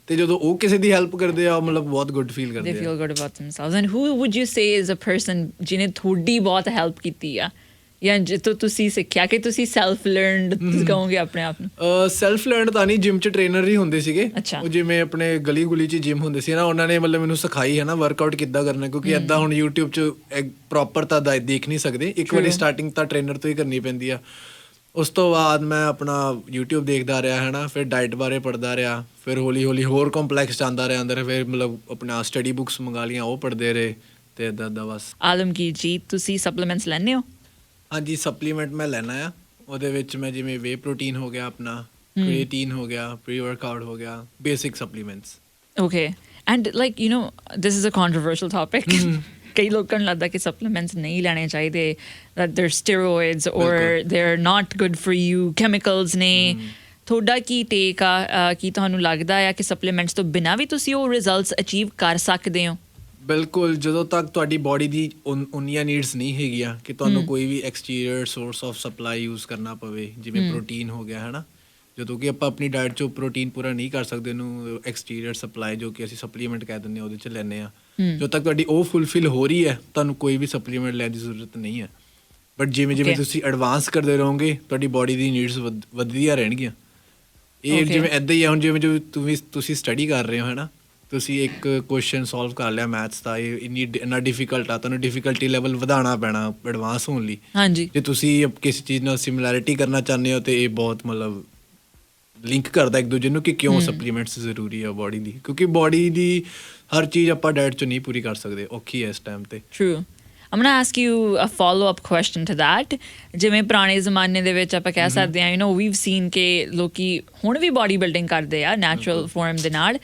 Speaker 2: ਤੇ ਜਦੋਂ ਉਹ ਕਿਸੇ ਦੀ ਹੈਲਪ ਕਰਦੇ ਆ, ਮਤਲਬ ਬਹੁਤ ਗੁੱਡ ਫੀਲ ਕਰਦੇ ਆ।
Speaker 1: They feel good about themselves. And who would you say is a person ਜਿਹਨੇ ਤੁਹਾਡੀ ਬਹੁਤ ਹੈਲਪ ਕੀਤੀ ਆ, ਜਾਂ ਜਿੱਥੋਂ ਤੁਸੀਂ ਸਿੱਖਿਆ ਕਿ ਤੁਸੀਂ ਸੈਲਫ ਲਰਨਡ ਕਹੋਗੇ ਆਪਣੇ ਆਪ ਨੂੰ?
Speaker 2: ਸੈਲਫ ਲਰਨਡ ਤਾਂ ਨਹੀਂ, ਜਿਮ 'ਚ ਟ੍ਰੇਨਰ ਹੀ ਹੁੰਦੇ ਸੀਗੇ।
Speaker 1: ਅੱਛਾ।
Speaker 2: ਉਹ ਜਿਵੇਂ ਆਪਣੇ ਗਲੀ ਗੁਲੀ 'ਚ ਜਿਮ ਹੁੰਦੇ ਸੀ ਨਾ, ਉਹਨਾਂ ਨੇ ਮਤਲਬ ਮੈਨੂੰ ਸਿਖਾਈ ਹੈ ਨਾ ਵਰਕਆਊਟ ਕਿੱਦਾਂ ਕਰਨਾ, ਕਿਉਂਕਿ ਇੱਦਾਂ ਹੁਣ YouTube 'ਚ ਪ੍ਰੋਪਰ ਤਾਂ ਦੇਖ ਨਹੀਂ ਸਕਦੇ, ਇੱਕ ਵਾਰੀ ਸਟਾਰਟਿੰਗ ਤਾਂ ਟ੍ਰੇਨਰ ਤੋਂ ਹੀ ਕਰਨੀ ਪੈਂਦੀ ਆ। ਉਸ ਤੋਂ ਬਾਅਦ ਮੈਂ ਆਪਣਾ YouTube ਦੇਖਦਾ ਰਿਹਾ ਹੈ ਨਾ, ਫਿਰ ਡਾਈਟ ਬਾਰੇ ਪੜ੍ਹਦਾ ਰਿਹਾ, ਫਿਰ ਹੌਲੀ ਹੌਲੀ ਹੋਰ ਕੰਪਲੈਕਸ ਜਾਂਦਾ ਰਿਹਾ ਅੰਦਰ, ਫਿਰ ਮਤਲਬ ਆਪਣਾ ਸਟੱਡੀ ਬੁੱਕਸ ਮੰਗਾ ਲਈਆਂ, ਉਹ ਪੜ੍ਹਦੇ ਰਹੇ, ਅਤੇ ਇੱਦਾਂ ਬਸ।
Speaker 1: ਆਲਮਗੀਰ ਜੀ, ਤੁਸੀਂ ਸਪਲੀਮੈਂਟਸ ਲੈਂਦੇ ਹੋ?
Speaker 2: ਹਾਂਜੀ, ਸਪਲੀਮੈਂਟ ਮੈਂ ਲੈਣਾ ਆ। ਉਹਦੇ ਵਿੱਚ ਮੈਂ ਜਿਵੇਂ ਵੇ ਪ੍ਰੋਟੀਨ ਹੋ ਗਿਆ, ਆਪਣਾ ਕ੍ਰੀਏਟਿਨ ਹੋ ਗਿਆ, ਪ੍ਰੀ ਵਰਕਆਊਟ ਹੋ ਗਿਆ, basic supplements.
Speaker 1: Okay, and like you know this is a controversial topic. ਕਈ ਲੋਕਾਂ ਨੂੰ ਲੱਗਦਾ ਕਿ ਸਪਲੀਮੈਂਟਸ ਨਹੀਂ ਲੈਣੇ ਚਾਹੀਦੇ, that they're steroids or they're not good for you, chemicals ਨੇ। ਤੁਹਾਡਾ ਕੀ ਟੇਕ ਆ? ਕੀ ਤੁਹਾਨੂੰ ਲੱਗਦਾ ਆ ਕਿ ਸਪਲੀਮੈਂਟਸ ਤੋਂ ਬਿਨਾਂ ਵੀ ਤੁਸੀਂ ਉਹ ਰਿਜ਼ਲਟਸ ਅਚੀਵ ਕਰ ਸਕਦੇ ਹੋ?
Speaker 2: ਬਿਲਕੁਲ, ਜਦੋਂ ਤੱਕ ਤੁਹਾਡੀ ਬੋਡੀ ਦੀ ਉਨੀਆਂ ਨੀਡਸ ਨਹੀਂ ਹੈਗੀਆਂ ਕਿ ਤੁਹਾਨੂੰ ਕੋਈ ਵੀ exterior source of supply use ਕਰਨਾ ਪਵੇ, ਜਿਵੇਂ ਪ੍ਰੋਟੀਨ ਹੋ ਗਿਆ ਹੈ ਨਾ, ਜਦੋਂ ਕਿ ਆਪਾਂ ਆਪਣੀ ਡਾਇਟ 'ਚੋਂ ਪ੍ਰੋਟੀਨ ਪੂਰਾ ਨਹੀਂ ਕਰ ਸਕਦੇ, ਉਹਨੂੰ ਐਕਸਟੀਰੀਅਰ ਸਪਲਾਈ ਜੋ ਕਿ ਅਸੀਂ ਸਪਲੀਮੈਂਟ ਕਹਿ ਦਿੰਦੇ ਹਾਂ ਉਹਦੇ 'ਚ ਲੈਂਦੇ ਹਾਂ। ਜਦੋਂ ਤੱਕ ਤੁਹਾਡੀ ਉਹ ਫੁੱਲਫਿਲ ਹੋ ਰਹੀ ਹੈ, ਤੁਹਾਨੂੰ ਕੋਈ ਵੀ ਸਪਲੀਮੈਂਟ ਲੈਣ ਦੀ ਜ਼ਰੂਰਤ ਨਹੀਂ ਹੈ। ਬਟ ਜਿਵੇਂ ਜਿਵੇਂ ਤੁਸੀਂ ਐਡਵਾਂਸ ਕਰਦੇ ਰਹੋਗੇ, ਤੁਹਾਡੀ ਬੋਡੀ ਦੀ ਨੀਡਸ ਵਧਦੀਆਂ ਰਹਿਣਗੀਆਂ। ਇਹ ਜਿਵੇਂ ਇੱਦਾਂ ਹੀ ਆ, ਹੁਣ ਜਿਵੇਂ ਤੁਸੀਂ ਸਟੱਡੀ ਕਰ ਰਹੇ ਹੋ ਹੈ ਨਾ, ਤੁਸੀਂ ਇੱਕ ਕੁਐਸਚਨ ਸੋਲਵ ਕਰ ਲਿਆ ਮੈਥਸ ਦਾ, ਇਹ ਇੰਨਾ ਡਿਫੀਕਲਟ ਆ, ਤੁਹਾਨੂੰ ਡਿਫੀਕਲਟੀ ਲੈਵਲ ਵਧਾਉਣਾ ਪੈਣਾ ਐਡਵਾਂਸ ਹੋਣ ਲਈ।
Speaker 1: ਹਾਂਜੀ,
Speaker 2: ਜੇ ਤੁਸੀਂ ਕਿਸੇ ਚੀਜ਼ ਨਾਲ ਸਿਮਿਲੈਰਿਟੀ ਕਰਨਾ ਚਾਹੁੰਦੇ ਹੋ, ਤਾਂ ਇਹ ਬਹੁਤ ਮਤਲਬ ਲਿੰਕ ਕਰਦਾ ਇੱਕ ਦੂਜੇ ਨੂੰ ਕਿ ਕਿਉਂ ਸਪਲੀਮੈਂਟਸ ਜ਼ਰੂਰੀ ਆ ਬੋਡੀ ਦੀ, ਕਿਉਂਕਿ ਬੋਡੀ ਦੀ ਹਰ ਚੀਜ਼ ਆਪਾਂ ਡਾਇਟ 'ਚੋਂ ਨਹੀਂ ਪੂਰੀ ਕਰ ਸਕਦੇ, ਔਖੀ ਹੈ ਇਸ ਟਾਈਮ 'ਤੇ।
Speaker 1: True. I'm going to ask you a follow-up question to that. ਜਿਵੇਂ ਪੁਰਾਣੇ ਜ਼ਮਾਨੇ ਦੇ ਵਿੱਚ ਆਪਾਂ ਕਹਿ ਸਕਦੇ ਹਾਂ, we've seen ਕਿ ਲੋਕੀ ਹੁਣ ਵੀ ਬਾਡੀ ਬਿਲਡਿੰਗ ਕਰਦੇ ਆ ਨੈਚੁਰਲ ਫਾਰਮ ਦੇ ਨਾਲ,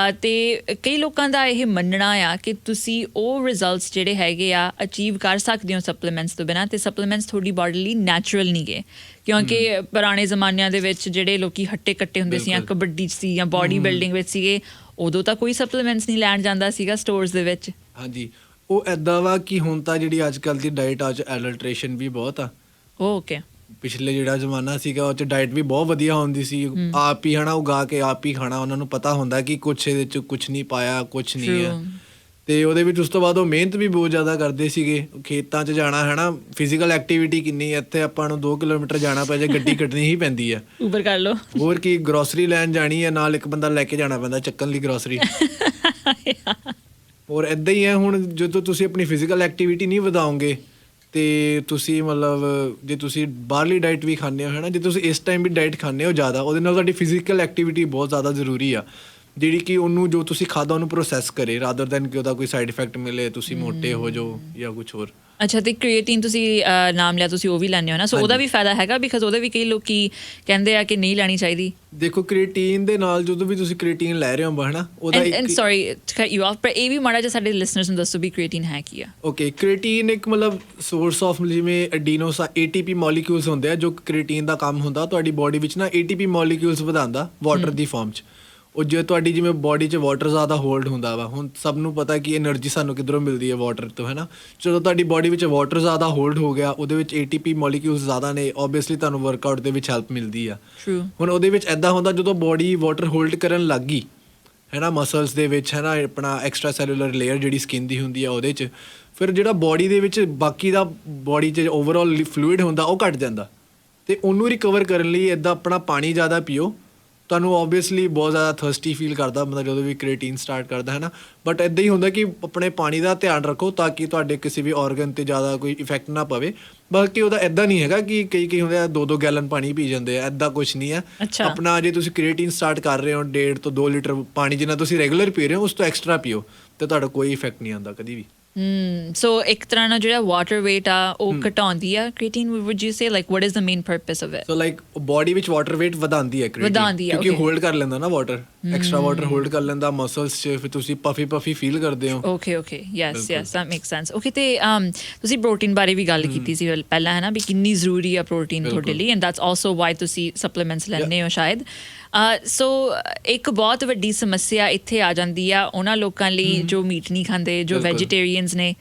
Speaker 1: ਅਤੇ ਕਈ ਲੋਕਾਂ ਦਾ ਇਹ ਮੰਨਣਾ ਆ ਕਿ ਤੁਸੀਂ ਉਹ ਰਿਜ਼ਲਟਸ ਜਿਹੜੇ ਹੈਗੇ ਆ ਅਚੀਵ ਕਰ ਸਕਦੇ ਹੋ ਸਪਲੀਮੈਂਟਸ ਤੋਂ ਬਿਨਾਂ, ਅਤੇ ਸਪਲੀਮੈਂਟਸ ਤੁਹਾਡੀ ਬਾਡੀ ਲਈ ਨੈਚੁਰਲ ਨਹੀਂ ਗੇ, ਕਿਉਂਕਿ ਪੁਰਾਣੇ ਜ਼ਮਾਨਿਆਂ ਦੇ ਵਿੱਚ ਜਿਹੜੇ ਲੋਕੀ ਹੱਟੇ ਕੱਟੇ ਹੁੰਦੇ ਸੀ ਜਾਂ ਕਬੱਡੀ 'ਚ ਸੀ ਜਾਂ ਬਾਡੀ ਬਿਲਡਿੰਗ ਵਿੱਚ ਸੀਗੇ, ਉਦੋਂ ਤਾਂ ਕੋਈ ਸਪਲੀਮੈਂਟਸ ਨਹੀਂ ਲੈਣ ਜਾਂਦਾ ਸੀਗਾ ਸਟੋਰਸ ਦੇ ਵਿੱਚ।
Speaker 2: ਹਾਂਜੀ, ਉਹ ਇੱਦਾਂ ਵਾ ਕਿ ਹੁਣ ਤਾਂ ਜਿਹੜੀ ਅੱਜ ਕੱਲ੍ਹ ਦੀ ਡਾਇਟ ਆ 'ਚ ਐਡਲਟ੍ਰੇਸ਼ਨ ਵੀ ਬਹੁਤ ਆ।
Speaker 1: ਓਕੇ।
Speaker 2: ਪਿਛਲੇ ਜਿਹੜਾ ਜ਼ਮਾਨਾ ਸੀਗਾ ਉਹ 'ਚ ਡਾਇਟ ਵੀ ਬਹੁਤ ਵਧੀਆ ਹੁੰਦੀ ਸੀ, ਆਪ ਹੀ ਹੈ ਨਾ ਉਗਾ ਕੇ ਆਪ ਹੀ ਖਾਣਾ, ਉਹਨਾਂ ਨੂੰ ਪਤਾ ਹੁੰਦਾ ਕਿ ਕੁਛ ਇਹਦੇ 'ਚ ਕੁਛ ਨਹੀਂ ਪਾਇਆ, ਕੁਛ ਨਹੀਂ ਹੈ। ਅਤੇ ਉਹਦੇ ਵਿੱਚ ਉਸ ਤੋਂ ਬਾਅਦ ਉਹ ਮਿਹਨਤ ਵੀ ਬਹੁਤ ਜ਼ਿਆਦਾ ਕਰਦੇ ਸੀਗੇ, ਖੇਤਾਂ 'ਚ ਜਾਣਾ ਹੈ ਨਾ, ਫਿਜ਼ੀਕਲ ਐਕਟੀਵਿਟੀ ਕਿੰਨੀ, ਇੱਥੇ ਆਪਾਂ ਨੂੰ 2 ਕਿਲੋਮੀਟਰ ਜਾਣਾ ਪੈ ਜਾਏ, ਗੱਡੀ ਕੱਢਣੀ ਹੀ ਪੈਂਦੀ ਆ,
Speaker 1: ਉਬਰ ਕਰ ਲਓ। ਹੋਰ
Speaker 2: ਕੀ, ਗਰੋਸਰੀ ਲੈਣ ਜਾਣੀ ਹੈ, ਨਾਲ ਇੱਕ ਬੰਦਾ ਲੈ ਕੇ ਜਾਣਾ ਪੈਂਦਾ ਚੱਕਣ ਲਈ ਗਰੋਸਰੀ। ਔਰ ਇੱਦਾਂ ਹੀ ਹੈ ਹੁਣ, ਜਦੋਂ ਤੁਸੀਂ ਆਪਣੀ ਫਿਜ਼ੀਕਲ ਐਕਟੀਵਿਟੀ ਨਹੀਂ ਵਧਾਓਗੇ, ਅਤੇ ਤੁਸੀਂ ਮਤਲਬ ਜੇ ਤੁਸੀਂ ਬਾਹਰਲੀ ਡਾਇਟ ਵੀ ਖਾਂਦੇ ਹੋ ਹੈ ਨਾ, ਜੇ ਤੁਸੀਂ ਇਸ ਟਾਈਮ ਵੀ ਡਾਇਟ ਖਾਂਦੇ ਹੋ ਜ਼ਿਆਦਾ, ਉਹਦੇ ਨਾਲ ਤੁਹਾਡੀ ਫਿਜ਼ੀਕਲ ਐਕਟੀਵਿਟੀ ਬਹੁਤ ਜ਼ਿਆਦਾ ਜ਼ਰੂਰੀ ਆ, ਜਿਹੜੀ ਕਿ ਉਹਨੂੰ ਜੋ ਤੁਸੀਂ ਖਾਧਾ ਉਹਨੂੰ ਪ੍ਰੋਸੈਸ ਕਰੇ, ਰਾਦਰ ਦੈਨ ਕਿ ਉਹਦਾ ਕੋਈ ਸਾਈਡ ਇਫੈਕਟ ਮਿਲੇ, ਤੁਸੀਂ ਮੋਟੇ ਹੋ ਜਾਓ ਜਾਂ ਕੁਛ ਹੋਰ।
Speaker 1: ਅੱਛਾ, ਅਤੇ ਕ੍ਰੀਏਟਿਨ ਤੁਸੀਂ ਨਾਮ ਲਿਆ, ਤੁਸੀਂ ਉਹ ਵੀ ਲੈਂਦੇ ਹੋ ਨਾ, ਸੋ ਉਹਦਾ ਵੀ ਫਾਇਦਾ ਹੈਗਾ? ਬਿਕਾਜ਼ ਉਹਦੇ ਵੀ ਕਈ ਲੋਕੀ ਕਹਿੰਦੇ ਆ ਕਿ ਨਹੀਂ ਲੈਣੀ ਚਾਹੀਦੀ।
Speaker 2: ਦੇਖੋ, ਕ੍ਰੀਏਟਿਨ ਦੇ ਨਾਲ ਜਦੋਂ ਵੀ ਤੁਸੀਂ ਕ੍ਰੀਏਟਿਨ ਲੈ ਰਹੇ ਹੋ ਹੈ ਨਾ, ਉਹਦਾ
Speaker 1: ਸੌਰੀ ਟੂ ਕੱਟ ਯੂ ਆਫ, ਪਰ ਇਹ ਵੀ ਮਾੜਾ ਜਿਹਾ ਸਾਡੇ ਲਿਸਨਰਸ ਨੂੰ ਦੱਸੋ ਵੀ ਕ੍ਰੀਏਟਿਨ ਹੈ ਕੀ ਆ?
Speaker 2: ਓਕੇ, ਕ੍ਰੀਏਟਿਨ ਇੱਕ ਮਤਲਬ ਸੋਰਸ ਆਫ ਜਿਵੇਂ ATP ਮੋਲੀਕਿਊਲਸ ਹੁੰਦੇ ਆ, ਜੋ ਕ੍ਰੀਏਟਿਨ ਦਾ ਕੰਮ ਹੁੰਦਾ ਤੁਹਾਡੀ ਬੋਡੀ ਵਿੱਚ ਨਾ ATP ਮੋਲੀਕਿਊਲਸ ਵਧਾਉਂਦਾ ਵਾਟਰ ਦੀ ਫਾਰਮ 'ਚ। ਉਹ ਜੇ ਤੁਹਾਡੀ ਜਿਵੇਂ ਬੋਡੀ 'ਚ ਵਾਟਰ ਜ਼ਿਆਦਾ ਹੋਲਡ ਹੁੰਦਾ ਵਾ, ਹੁਣ ਸਭ ਨੂੰ ਪਤਾ ਕਿ ਐਨਰਜੀ ਸਾਨੂੰ ਕਿੱਧਰੋਂ ਮਿਲਦੀ ਹੈ, ਵਾਟਰ ਤੋਂ ਹੈ ਨਾ। ਜਦੋਂ ਤੁਹਾਡੀ ਬੋਡੀ ਵਿੱਚ ਵਾਟਰ ਜ਼ਿਆਦਾ ਹੋਲਡ ਹੋ ਗਿਆ, ਉਹਦੇ ਵਿੱਚ ATP ਮੋਲੀਕਿਊਲਸ ਜ਼ਿਆਦਾ ਨੇ, ਓਬਵੀਅਸਲੀ ਤੁਹਾਨੂੰ ਵਰਕਆਊਟ ਦੇ ਵਿੱਚ ਹੈਲਪ ਮਿਲਦੀ ਆ। ਹੁਣ ਉਹਦੇ ਵਿੱਚ ਇੱਦਾਂ ਹੁੰਦਾ, ਜਦੋਂ ਬੋਡੀ ਵਾਟਰ ਹੋਲਡ ਕਰਨ ਲੱਗ ਗਈ ਹੈ ਨਾ, ਮਸਲਸ ਦੇ ਵਿੱਚ ਹੈ ਨਾ, ਆਪਣਾ ਐਕਸਟਰਾ ਸੈਲੂਲਰ ਲੇਅਰ ਜਿਹੜੀ ਸਕਿਨ ਦੀ ਹੁੰਦੀ ਆ ਉਹਦੇ 'ਚ, ਫਿਰ ਜਿਹੜਾ ਬੋਡੀ ਦੇ ਵਿੱਚ ਬਾਕੀ ਦਾ ਬੋਡੀ 'ਚ ਓਵਰਆਲ ਫਲੂਇਡ ਹੁੰਦਾ ਉਹ ਘੱਟ ਜਾਂਦਾ, ਅਤੇ ਉਹਨੂੰ ਰਿਕਵਰ ਕਰਨ ਲਈ ਇੱਦਾਂ ਆਪਣਾ ਪਾਣੀ ਜ਼ਿਆਦਾ ਪੀਓ। ਤੁਹਾਨੂੰ ਓਬਵੀਅਸਲੀ ਬਹੁਤ ਜ਼ਿਆਦਾ ਥਰਸਟੀ ਫੀਲ ਕਰਦਾ ਬੰਦਾ ਜਦੋਂ ਵੀ ਕ੍ਰੀਏਟਿਨ ਸਟਾਰਟ ਕਰਦਾ ਹੈ ਨਾ, ਬਟ ਇੱਦਾਂ ਹੀ ਹੁੰਦਾ ਕਿ ਆਪਣੇ ਪਾਣੀ ਦਾ ਧਿਆਨ ਰੱਖੋ ਤਾਂ ਕਿ ਤੁਹਾਡੇ ਕਿਸੇ ਵੀ ਔਰਗਨ 'ਤੇ ਜ਼ਿਆਦਾ ਕੋਈ ਇਫੈਕਟ ਨਾ ਪਵੇ। ਬਾਕੀ ਉਹਦਾ ਇੱਦਾਂ ਨਹੀਂ ਹੈਗਾ ਕਿ ਕਈ ਹੁੰਦੇ ਆ 2-2 ਗੈਲਨ ਪਾਣੀ ਪੀ ਜਾਂਦੇ ਆ, ਇੱਦਾਂ ਕੁਛ ਨਹੀਂ ਹੈ। ਆਪਣਾ ਜੇ ਤੁਸੀਂ ਕ੍ਰੀਏਟਿਨ ਸਟਾਰਟ ਕਰ ਰਹੇ ਹੋ, 1.5 ਤੋਂ 2 ਲੀਟਰ ਪਾਣੀ ਜਿੰਨਾ ਤੁਸੀਂ ਰੈਗੂਲਰ ਪੀ ਰਹੇ ਹੋ ਉਸ ਤੋਂ ਐਕਸਟਰਾ ਪੀਓ, ਅਤੇ ਤੁਹਾਡਾ ਕੋਈ ਇਫੈਕਟ ਨਹੀਂ ਆਉਂਦਾ ਕਦੀ ਵੀ।
Speaker 1: ਸੋ ਇੱਕ ਤਰ੍ਹਾਂ ਨਾਲ ਜਿਹੜਾ ਵਾਟਰ ਵੇਟ ਆ ਉਹ ਘਟਾਉਂਦੀ ਆ creatine, would you say, like what is the main purpose of it?
Speaker 2: So like body ਵਿੱਚ ਵਾਟਰ ਵੇਟ ਵਧਾਉਂਦੀ ਹੈ ਕ੍ਰੀਏਟਿਨ, ਕਿਉਂਕਿ ਹੋਲਡ ਕਰ ਲੈਂਦਾ ਨਾ ਵਾਟਰ, ਐਕਸਟਰਾ ਵਾਟਰ ਹੋਲਡ ਕਰ ਲੈਂਦਾ ਮਸਲਸ 'ਚ, ਫਿਰ ਤੁਸੀਂ ਪਫੀ ਫੀਲ ਕਰਦੇ ਹੋ।
Speaker 1: Okay yes that makes sense. Okay, ਅਤੇ ਤੁਸੀਂ ਪ੍ਰੋਟੀਨ ਬਾਰੇ ਵੀ ਗੱਲ ਕੀਤੀ ਸੀ ਪਹਿਲਾਂ ਹੈ ਨਾ, ਵੀ ਕਿੰਨੀ ਜ਼ਰੂਰੀ ਆ ਪ੍ਰੋਟੀਨ ਤੁਹਾਡੇ ਲਈ, ਐਂਡ ਦੈਟਸ ਆਲਸੋ ਵਾਈ ਤੁਸੀਂ ਸਪਲੀਮੈਂਟਸ ਲੈਂਦੇ ਹੋ ਸ਼ਾਇਦ। ਸੋ ਇੱਕ ਬਹੁਤ ਵੱਡੀ ਸਮੱਸਿਆ ਇੱਥੇ ਆ ਜਾਂਦੀ ਆ ਉਹਨਾਂ ਲੋਕਾਂ ਲਈ ਜੋ ਮੀਟ ਨਹੀਂ ਖਾਂਦੇ, ਜੋ ਵੈਜੀਟੇਰੀਅਨਸ ਨੇ।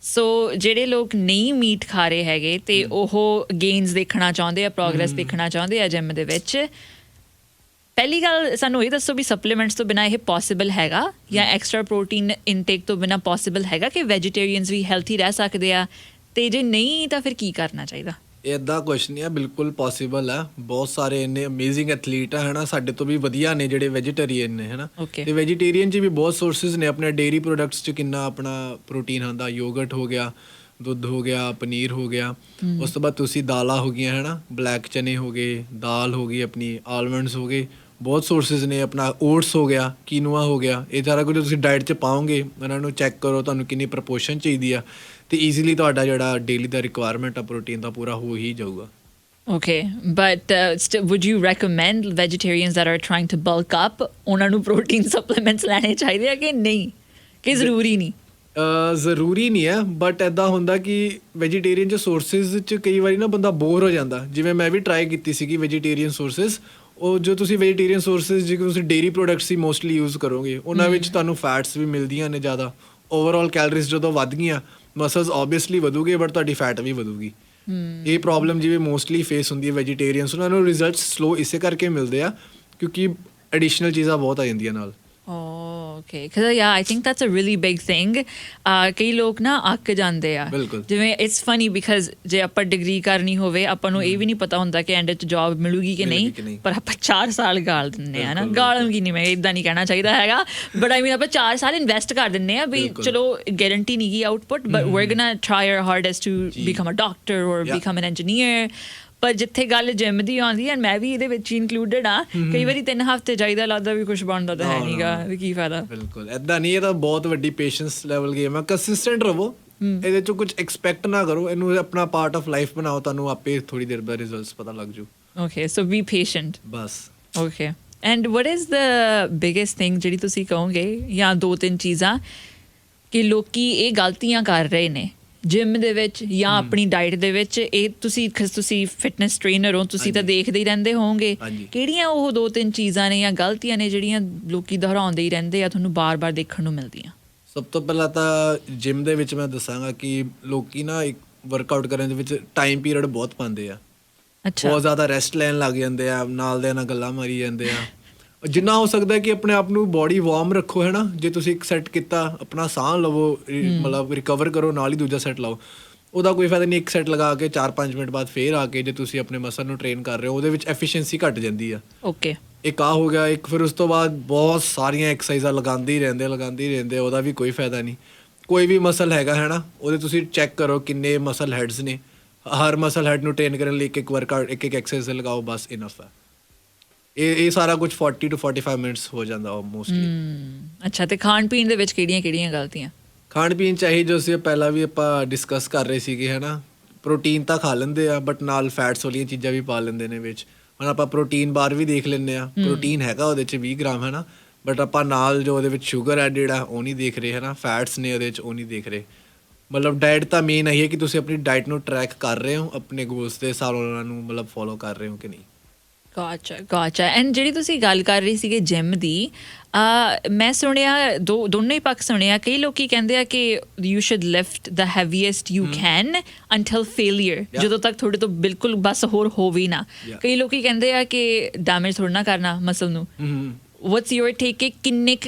Speaker 1: ਸੋ ਜਿਹੜੇ ਲੋਕ ਨਹੀਂ ਮੀਟ ਖਾ ਰਹੇ ਹੈਗੇ ਅਤੇ ਉਹ ਗੇਨਸ ਦੇਖਣਾ ਚਾਹੁੰਦੇ ਆ, ਪ੍ਰੋਗਰੈਸ ਦੇਖਣਾ ਚਾਹੁੰਦੇ ਆ ਜਿਮ ਦੇ ਵਿੱਚ, ਪਹਿਲੀ ਗੱਲ ਸਾਨੂੰ ਇਹ ਦੱਸੋ ਵੀ ਸਪਲੀਮੈਂਟਸ ਤੋਂ ਬਿਨਾਂ ਇਹ ਪੋਸੀਬਲ ਹੈਗਾ, ਜਾਂ ਐਕਸਟਰਾ ਪ੍ਰੋਟੀਨ ਇਨਟੇਕ ਤੋਂ ਬਿਨਾਂ ਪੋਸੀਬਲ ਹੈਗਾ ਕਿ ਵੈਜੀਟੇਰੀਅਨਸ ਵੀ ਹੈਲਥੀ ਰਹਿ ਸਕਦੇ ਆ ਤੇ ਜੇ ਨਹੀਂ ਤਾਂ ਫਿਰ ਕੀ ਕਰਨਾ ਚਾਹੀਦਾ?
Speaker 2: ਇੱਦਾਂ ਕੁਛ ਨਹੀਂ ਆ, ਬਿਲਕੁਲ ਪੋਸੀਬਲ ਆ। ਬਹੁਤ ਸਾਰੇ ਇੰਨੇ ਅਮੇਜ਼ਿੰਗ ਐਥਲੀਟ ਆ ਹੈ ਨਾ, ਸਾਡੇ ਤੋਂ ਵੀ ਵਧੀਆ ਨੇ ਜਿਹੜੇ ਵੈਜੀਟੇਰੀਅਨ ਨੇ ਹੈ ਨਾ। ਤੇ ਵੈਜੀਟੇਰੀਅਨ 'ਚ ਵੀ ਬਹੁਤ ਸੋਰਸਿਸ ਨੇ, ਆਪਣੇ ਡੇਅਰੀ ਪ੍ਰੋਡਕਟਸ 'ਚ ਕਿੰਨਾ ਆਪਣਾ ਪ੍ਰੋਟੀਨ ਆਉਂਦਾ, ਯੋਗਰਟ ਹੋ ਗਿਆ, ਦੁੱਧ ਹੋ ਗਿਆ, ਪਨੀਰ ਹੋ ਗਿਆ। ਉਸ ਤੋਂ ਬਾਅਦ ਤੁਸੀਂ ਦਾਲਾਂ ਹੋ ਗਈਆਂ ਹੈ ਨਾ, ਬਲੈਕ ਚਨੇ ਹੋ ਗਏ, ਦਾਲ ਹੋ ਗਈ ਆਪਣੀ, ਆਲਮੰਡਸ ਹੋ ਗਏ, ਬਹੁਤ ਸੋਰਸਿਸ ਨੇ। ਆਪਣਾ ਓਟਸ ਹੋ ਗਿਆ, ਕੀਨੂਆ ਹੋ ਗਿਆ, ਇਹ ਸਾਰਾ ਕੁਝ ਤੁਸੀਂ ਡਾਇਟ 'ਚ ਪਾਓਗੇ, ਇਹਨਾਂ ਨੂੰ ਚੈੱਕ ਕਰੋ ਤੁਹਾਨੂੰ ਕਿੰਨੀ ਪ੍ਰਪੋਰਸ਼ਨ ਚਾਹੀਦੀ ਆ, ਤੇ ਈਜ਼ੀਲੀ ਤੁਹਾਡਾ ਜਿਹੜਾ ਡੇਲੀ ਦਾ ਰਿਕੁਆਇਰਮੈਂਟ ਆ ਪ੍ਰੋਟੀਨ ਦਾ ਪੂਰਾ ਹੋ ਹੀ ਜਾਊਗਾ।
Speaker 1: Okay, but would you recommend vegetarians that are trying to bulk up ਉਹਨਾਂ ਨੂੰ protein supplements ਲੈਣੇ ਚਾਹੀਦੇ ਆ ਕਿ ਨਹੀਂ, ਕਿ ਜ਼ਰੂਰੀ ਨਹੀਂ?
Speaker 2: ਜ਼ਰੂਰੀ ਨਹੀਂ ਹੈ, ਬਟ ਇੱਦਾਂ ਹੁੰਦਾ ਕਿ ਵੈਜੀਟੇਰੀਅਨ 'ਚ ਸੋਰਸਿਸ 'ਚ ਕਈ ਵਾਰੀ ਨਾ ਬੰਦਾ ਬੋਰ ਹੋ ਜਾਂਦਾ। ਜਿਵੇਂ ਮੈਂ ਵੀ ਟਰਾਈ ਕੀਤੀ ਸੀਗੀ ਵੈਜੀਟੇਰੀਅਨ ਸੋਰਸਿਸ, ਉਹ ਜੋ ਤੁਸੀਂ ਵੈਜੀਟੇਰੀਅਨ ਸੋਰਸਿਸ ਜੇ ਤੁਸੀਂ ਡੇਅਰੀ ਪ੍ਰੋਡਕਟਸ ਹੀ ਮੋਸਟਲੀ ਯੂਜ਼ ਕਰੋਗੇ, ਉਹਨਾਂ ਵਿੱਚ ਤੁਹਾਨੂੰ ਫੈਟਸ ਵੀ ਮਿਲਦੀਆਂ ਨੇ ਜ਼ਿਆਦਾ। ਓਵਰਆਲ ਕੈਲਰੀਜ਼ ਜਦੋਂ ਵੱਧ ਗਈਆਂ, ਮਸਲਸ ਓਬਵੀਅਸਲੀ ਵਧੂਗੇ, ਬਟ ਤੁਹਾਡੀ ਫੈਟ ਵੀ ਵਧੂਗੀ। ਇਹ ਪ੍ਰੋਬਲਮ ਜਿਵੇਂ ਮੋਸਟਲੀ ਫੇਸ ਹੁੰਦੀ ਹੈ ਵੈਜੀਟੇਰੀਅਨਸ, ਉਹਨਾਂ ਨੂੰ ਰਿਜ਼ਲਟਸ ਸਲੋ ਇਸੇ ਕਰਕੇ ਮਿਲਦੇ ਆ ਕਿਉਂਕਿ ਐਡੀਸ਼ਨਲ ਚੀਜ਼ਾਂ ਬਹੁਤ ਆ ਜਾਂਦੀਆਂ ਨਾਲ।
Speaker 1: Okay, because yeah, I think that's a really big thing. ਕਈ ਲੋਕ ਨਾ ਅੱਕ ਜਾਂਦੇ ਆ। ਜਿਵੇਂ ਇਟਸ ਫਨੀ ਬਿਕਾਜ਼ ਜੇ ਆਪਾਂ ਡਿਗਰੀ ਕਰਨੀ ਹੋਵੇ, ਆਪਾਂ ਨੂੰ ਇਹ ਵੀ ਨਹੀਂ ਪਤਾ ਹੁੰਦਾ ਕਿ ਐਂਡ 'ਚ ਜੌਬ ਮਿਲੂਗੀ ਕਿ ਨਹੀਂ, ਪਰ ਆਪਾਂ 4 ਸਾਲ ਗਾਲ ਦਿੰਦੇ ਆ ਨਾ। ਗਾਲੂਗੀ ਨਹੀਂ, ਮੈਂ ਇੱਦਾਂ ਨਹੀਂ ਕਹਿਣਾ ਚਾਹੀਦਾ ਹੈਗਾ, ਬਟ ਆਈ ਮੀਨ ਆਪਾਂ 4 ਸਾਲ ਇਨਵੈਸਟ ਕਰ ਦਿੰਦੇ ਆ ਵੀ ਚਲੋ ਗਾਰੰਟੀ ਨਹੀਂ ਗੀ output, but we are gonna try our hardest to become a doctor or become an engineer. ਪਰ ਜਿੱਥੇ ਗੱਲ ਜਿਮ ਦੀ ਆਉਂਦੀ ਹੈ, ਮੈਂ ਵੀ ਇਹਦੇ ਵਿੱਚ ਇਨਕਲੂਡਡ ਆ, ਕਈ ਵਾਰੀ 3 ਹਫ਼ਤੇ ਚਾਹੀਦਾ, ਲੱਗਦਾ ਵੀ ਕੁਝ ਬਣਦਾ ਤਾਂ ਹੈ ਨਹੀਂਗਾ, ਵੀ ਕੀ ਫਾਇਦਾ।
Speaker 2: ਬਿਲਕੁਲ ਏਦਾਂ ਨਹੀਂ, ਇਹ ਤਾਂ ਬਹੁਤ ਵੱਡੀ ਪੇਸ਼ੈਂਸ ਲੈਵਲ ਗੇਮ ਆ। ਕੰਸਿਸਟੈਂਟ ਰਹੋ, ਇਹਦੇ 'ਚੋਂ ਕੁਝ ਐਕਸਪੈਕਟ ਨਾ ਕਰੋ, ਇਹਨੂੰ ਆਪਣਾ ਪਾਰਟ ਆਫ ਲਾਈਫ ਬਣਾਓ, ਤੁਹਾਨੂੰ ਆਪੇ ਥੋੜੀ ਦੇਰ ਬਾਅਦ ਰਿਜ਼ਲਟਸ ਪਤਾ ਲੱਗ ਜੂ।
Speaker 1: Okay, so B patient bus. Okay, and what is the biggest thing ਜਿਹੜੀ ਤੁਸੀਂ ਕਹੋਗੇ, ਜਾਂ 2-3 ਚੀਜ਼ਾਂ ਕਿ ਲੋਕੀ ਇਹ ਗਲਤੀਆਂ ਕਰ ਰਹੇ ਨੇ ਜਿਮ ਦੇ ਵਿੱਚ ਜਾਂ ਆਪਣੀ ਡਾਈਟ ਦੇ ਵਿੱਚ? ਇਹ ਤੁਸੀਂ ਫਿਟਨੈਸ ਟ੍ਰੇਨਰ ਹੋ, ਤੁਸੀਂ ਤਾਂ ਦੇਖਦੇ ਹੀ ਰਹਿੰਦੇ ਹੋਵੋਗੇ, ਕਿਹੜੀਆਂ ਉਹ 2-3 ਚੀਜ਼ਾਂ ਨੇ ਜਾਂ ਗਲਤੀਆਂ ਨੇ ਜਿਹੜੀਆਂ ਲੋਕੀ ਦੁਹਰਾਉਂਦੇ ਹੀ ਰਹਿੰਦੇ ਆ, ਤੁਹਾਨੂੰ ਬਾਰ-ਬਾਰ ਦੇਖਣ ਨੂੰ ਮਿਲਦੀਆਂ?
Speaker 2: ਸਭ ਤੋਂ ਪਹਿਲਾਂ ਤਾਂ ਜਿਮ ਦੇ ਵਿੱਚ ਮੈਂ ਦੱਸਾਂਗਾ ਕਿ ਲੋਕੀ ਨਾ ਇੱਕ ਵਰਕਆਊਟ ਕਰਨ ਦੇ ਵਿੱਚ ਟਾਈਮ ਪੀਰੀਅਡ ਬਹੁਤ ਪਾਉਂਦੇ ਆ। ਬਹੁਤ ਜ਼ਿਆਦਾ ਰੈਸਟ ਲੈਣ ਲੱਗ ਜਾਂਦੇ ਆ, ਨਾਲ ਦੇ ਨਾਲ ਗੱਲਾਂ ਮਾਰੀ ਜਾਂਦੇ ਆ। ਜਿੰਨਾ ਹੋ ਸਕਦਾ ਕਿ ਆਪਣੇ ਆਪ ਨੂੰ ਬੋਡੀ ਵਾਰਮ ਰੱਖੋ ਹੈ ਨਾ। ਜੇ ਤੁਸੀਂ ਇੱਕ ਸੈੱਟ ਕੀਤਾ, ਆਪਣਾ ਸਾਹ ਲਵੋ, ਮਤਲਬ ਰਿਕਵਰ ਕਰੋ, ਨਾਲ ਹੀ ਦੂਜਾ ਸੈੱਟ ਲਾਓ। ਉਹਦਾ ਕੋਈ ਫਾਇਦਾ ਨਹੀਂ ਇੱਕ ਸੈੱਟ ਲਗਾ ਕੇ 4-5 ਮਿੰਟ ਬਾਅਦ ਫੇਰ ਆ ਕੇ ਜੇ ਤੁਸੀਂ ਆਪਣੇ ਮਸਲ ਨੂੰ ਟ੍ਰੇਨ ਕਰ ਰਹੇ ਹੋ, ਉਹਦੇ ਵਿੱਚ ਐਫੀਸ਼ੀਐਂਸੀ ਘੱਟ ਜਾਂਦੀ ਆ।
Speaker 1: ਓਕੇ,
Speaker 2: ਇੱਕ ਆ ਹੋ ਗਿਆ। ਇੱਕ ਫਿਰ ਉਸ ਤੋਂ ਬਾਅਦ ਬਹੁਤ ਸਾਰੀਆਂ ਐਕਸਰਸਾਈਜ਼ਾਂ ਲਗਾਉਂਦੇ ਹੀ ਰਹਿੰਦੇ, ਉਹਦਾ ਵੀ ਕੋਈ ਫਾਇਦਾ ਨਹੀਂ। ਕੋਈ ਵੀ ਮਸਲ ਹੈਗਾ ਹੈ ਨਾ, ਉਹਦੇ ਤੁਸੀਂ ਚੈੱਕ ਕਰੋ ਕਿੰਨੇ ਮਸਲ ਹੈਡਸ ਨੇ। ਹਰ ਮਸਲ ਹੈਡ ਨੂੰ ਟ੍ਰੇਨ ਕਰਨ ਲਈ ਇੱਕ ਵਰਕਆਊਟ, ਇੱਕ ਐਕਸਰਸਾਈਜ਼ ਲਗਾਓ, ਬਸ ਇਨਫ ਹੈ। ਇਹ ਸਾਰਾ ਕੁਝ 40 to 45 ਮਿੰਟਸ ਹੋ ਜਾਂਦਾ ਮੋਸਟਲੀ।
Speaker 1: ਅੱਛਾ, ਤੇ ਖਾਣ ਪੀਣ ਦੇ ਵਿੱਚ ਕਿਹੜੀਆਂ ਗਲਤੀਆਂ?
Speaker 2: ਖਾਣ ਪੀਣ ਚਾਹੀ ਜੋ ਅਸੀਂ ਪਹਿਲਾਂ ਵੀ ਆਪਾਂ ਡਿਸਕਸ ਕਰ ਰਹੇ ਸੀਗੇ ਹੈ ਨਾ, ਪ੍ਰੋਟੀਨ ਤਾਂ ਖਾ ਲੈਂਦੇ ਆ, ਬਟ ਨਾਲ ਫੈਟਸ ਵਾਲੀਆਂ ਚੀਜ਼ਾਂ ਵੀ ਪਾ ਲੈਂਦੇ ਨੇ ਵਿੱਚ। ਹੁਣ ਆਪਾਂ ਪ੍ਰੋਟੀਨ ਬਾਰ ਵੀ ਦੇਖ ਲੈਂਦੇ ਆ, ਪ੍ਰੋਟੀਨ ਹੈਗਾ ਉਹਦੇ 'ਚ 20 ਗ੍ਰਾਮ ਹੈ ਨਾ, ਬਟ ਆਪਾਂ ਨਾਲ ਜੋ ਉਹਦੇ ਵਿੱਚ ਸ਼ੂਗਰ ਐਡਿਡ ਆ ਉਹ ਨਹੀਂ ਦੇਖ ਰਹੇ ਹੈ ਨਾ, ਫੈਟਸ ਨੇ ਉਹਦੇ 'ਚ ਉਹ ਨਹੀਂ ਦੇਖ ਰਹੇ। ਮਤਲਬ ਡਾਇਟ ਤਾਂ ਮੇਨ ਇਹੀ ਹੈ ਕਿ ਤੁਸੀਂ ਆਪਣੀ ਡਾਇਟ ਨੂੰ ਟਰੈਕ ਕਰ ਰਹੇ ਹੋ, ਆਪਣੇ ਗੋਲਸ ਦੇ ਹਿਸਾਬ ਨਾਲ ਉਹਨਾਂ ਨੂੰ ਮਤਲਬ ਫੋਲੋ ਕਰ ਰਹੇ ਹੋ ਕਿ ਨਹੀਂ। ਗਾਚਾ। ਐਂਡ ਜਿਹੜੀ ਤੁਸੀਂ ਗੱਲ ਕਰ ਰਹੀ ਸੀਗੇ ਜਿਮ ਦੀ, ਮੈਂ ਸੁਣਿਆ ਦੋਨੇ ਹੀ ਪੱਖ ਸੁਣਿਆ। ਕਈ ਲੋਕੀ ਕਹਿੰਦੇ ਆ ਕਿ you should lift the heaviest you can until failure, ਜਦੋਂ ਤੱਕ ਤੁਹਾਡੇ ਤੋਂ ਬਿਲਕੁਲ ਬਸ ਹੋਰ ਹੋ ਵੀ ਨਾ। ਕਈ ਲੋਕੀ ਕਹਿੰਦੇ ਆ ਕਿ ਡੈਮੇਜ ਥੋੜ੍ਹਾ ਨਾ ਕਰਨਾ ਮਸਲ ਨੂੰ। ਵਟਸ ਯੂਰ ਟੇਕ ਕਿ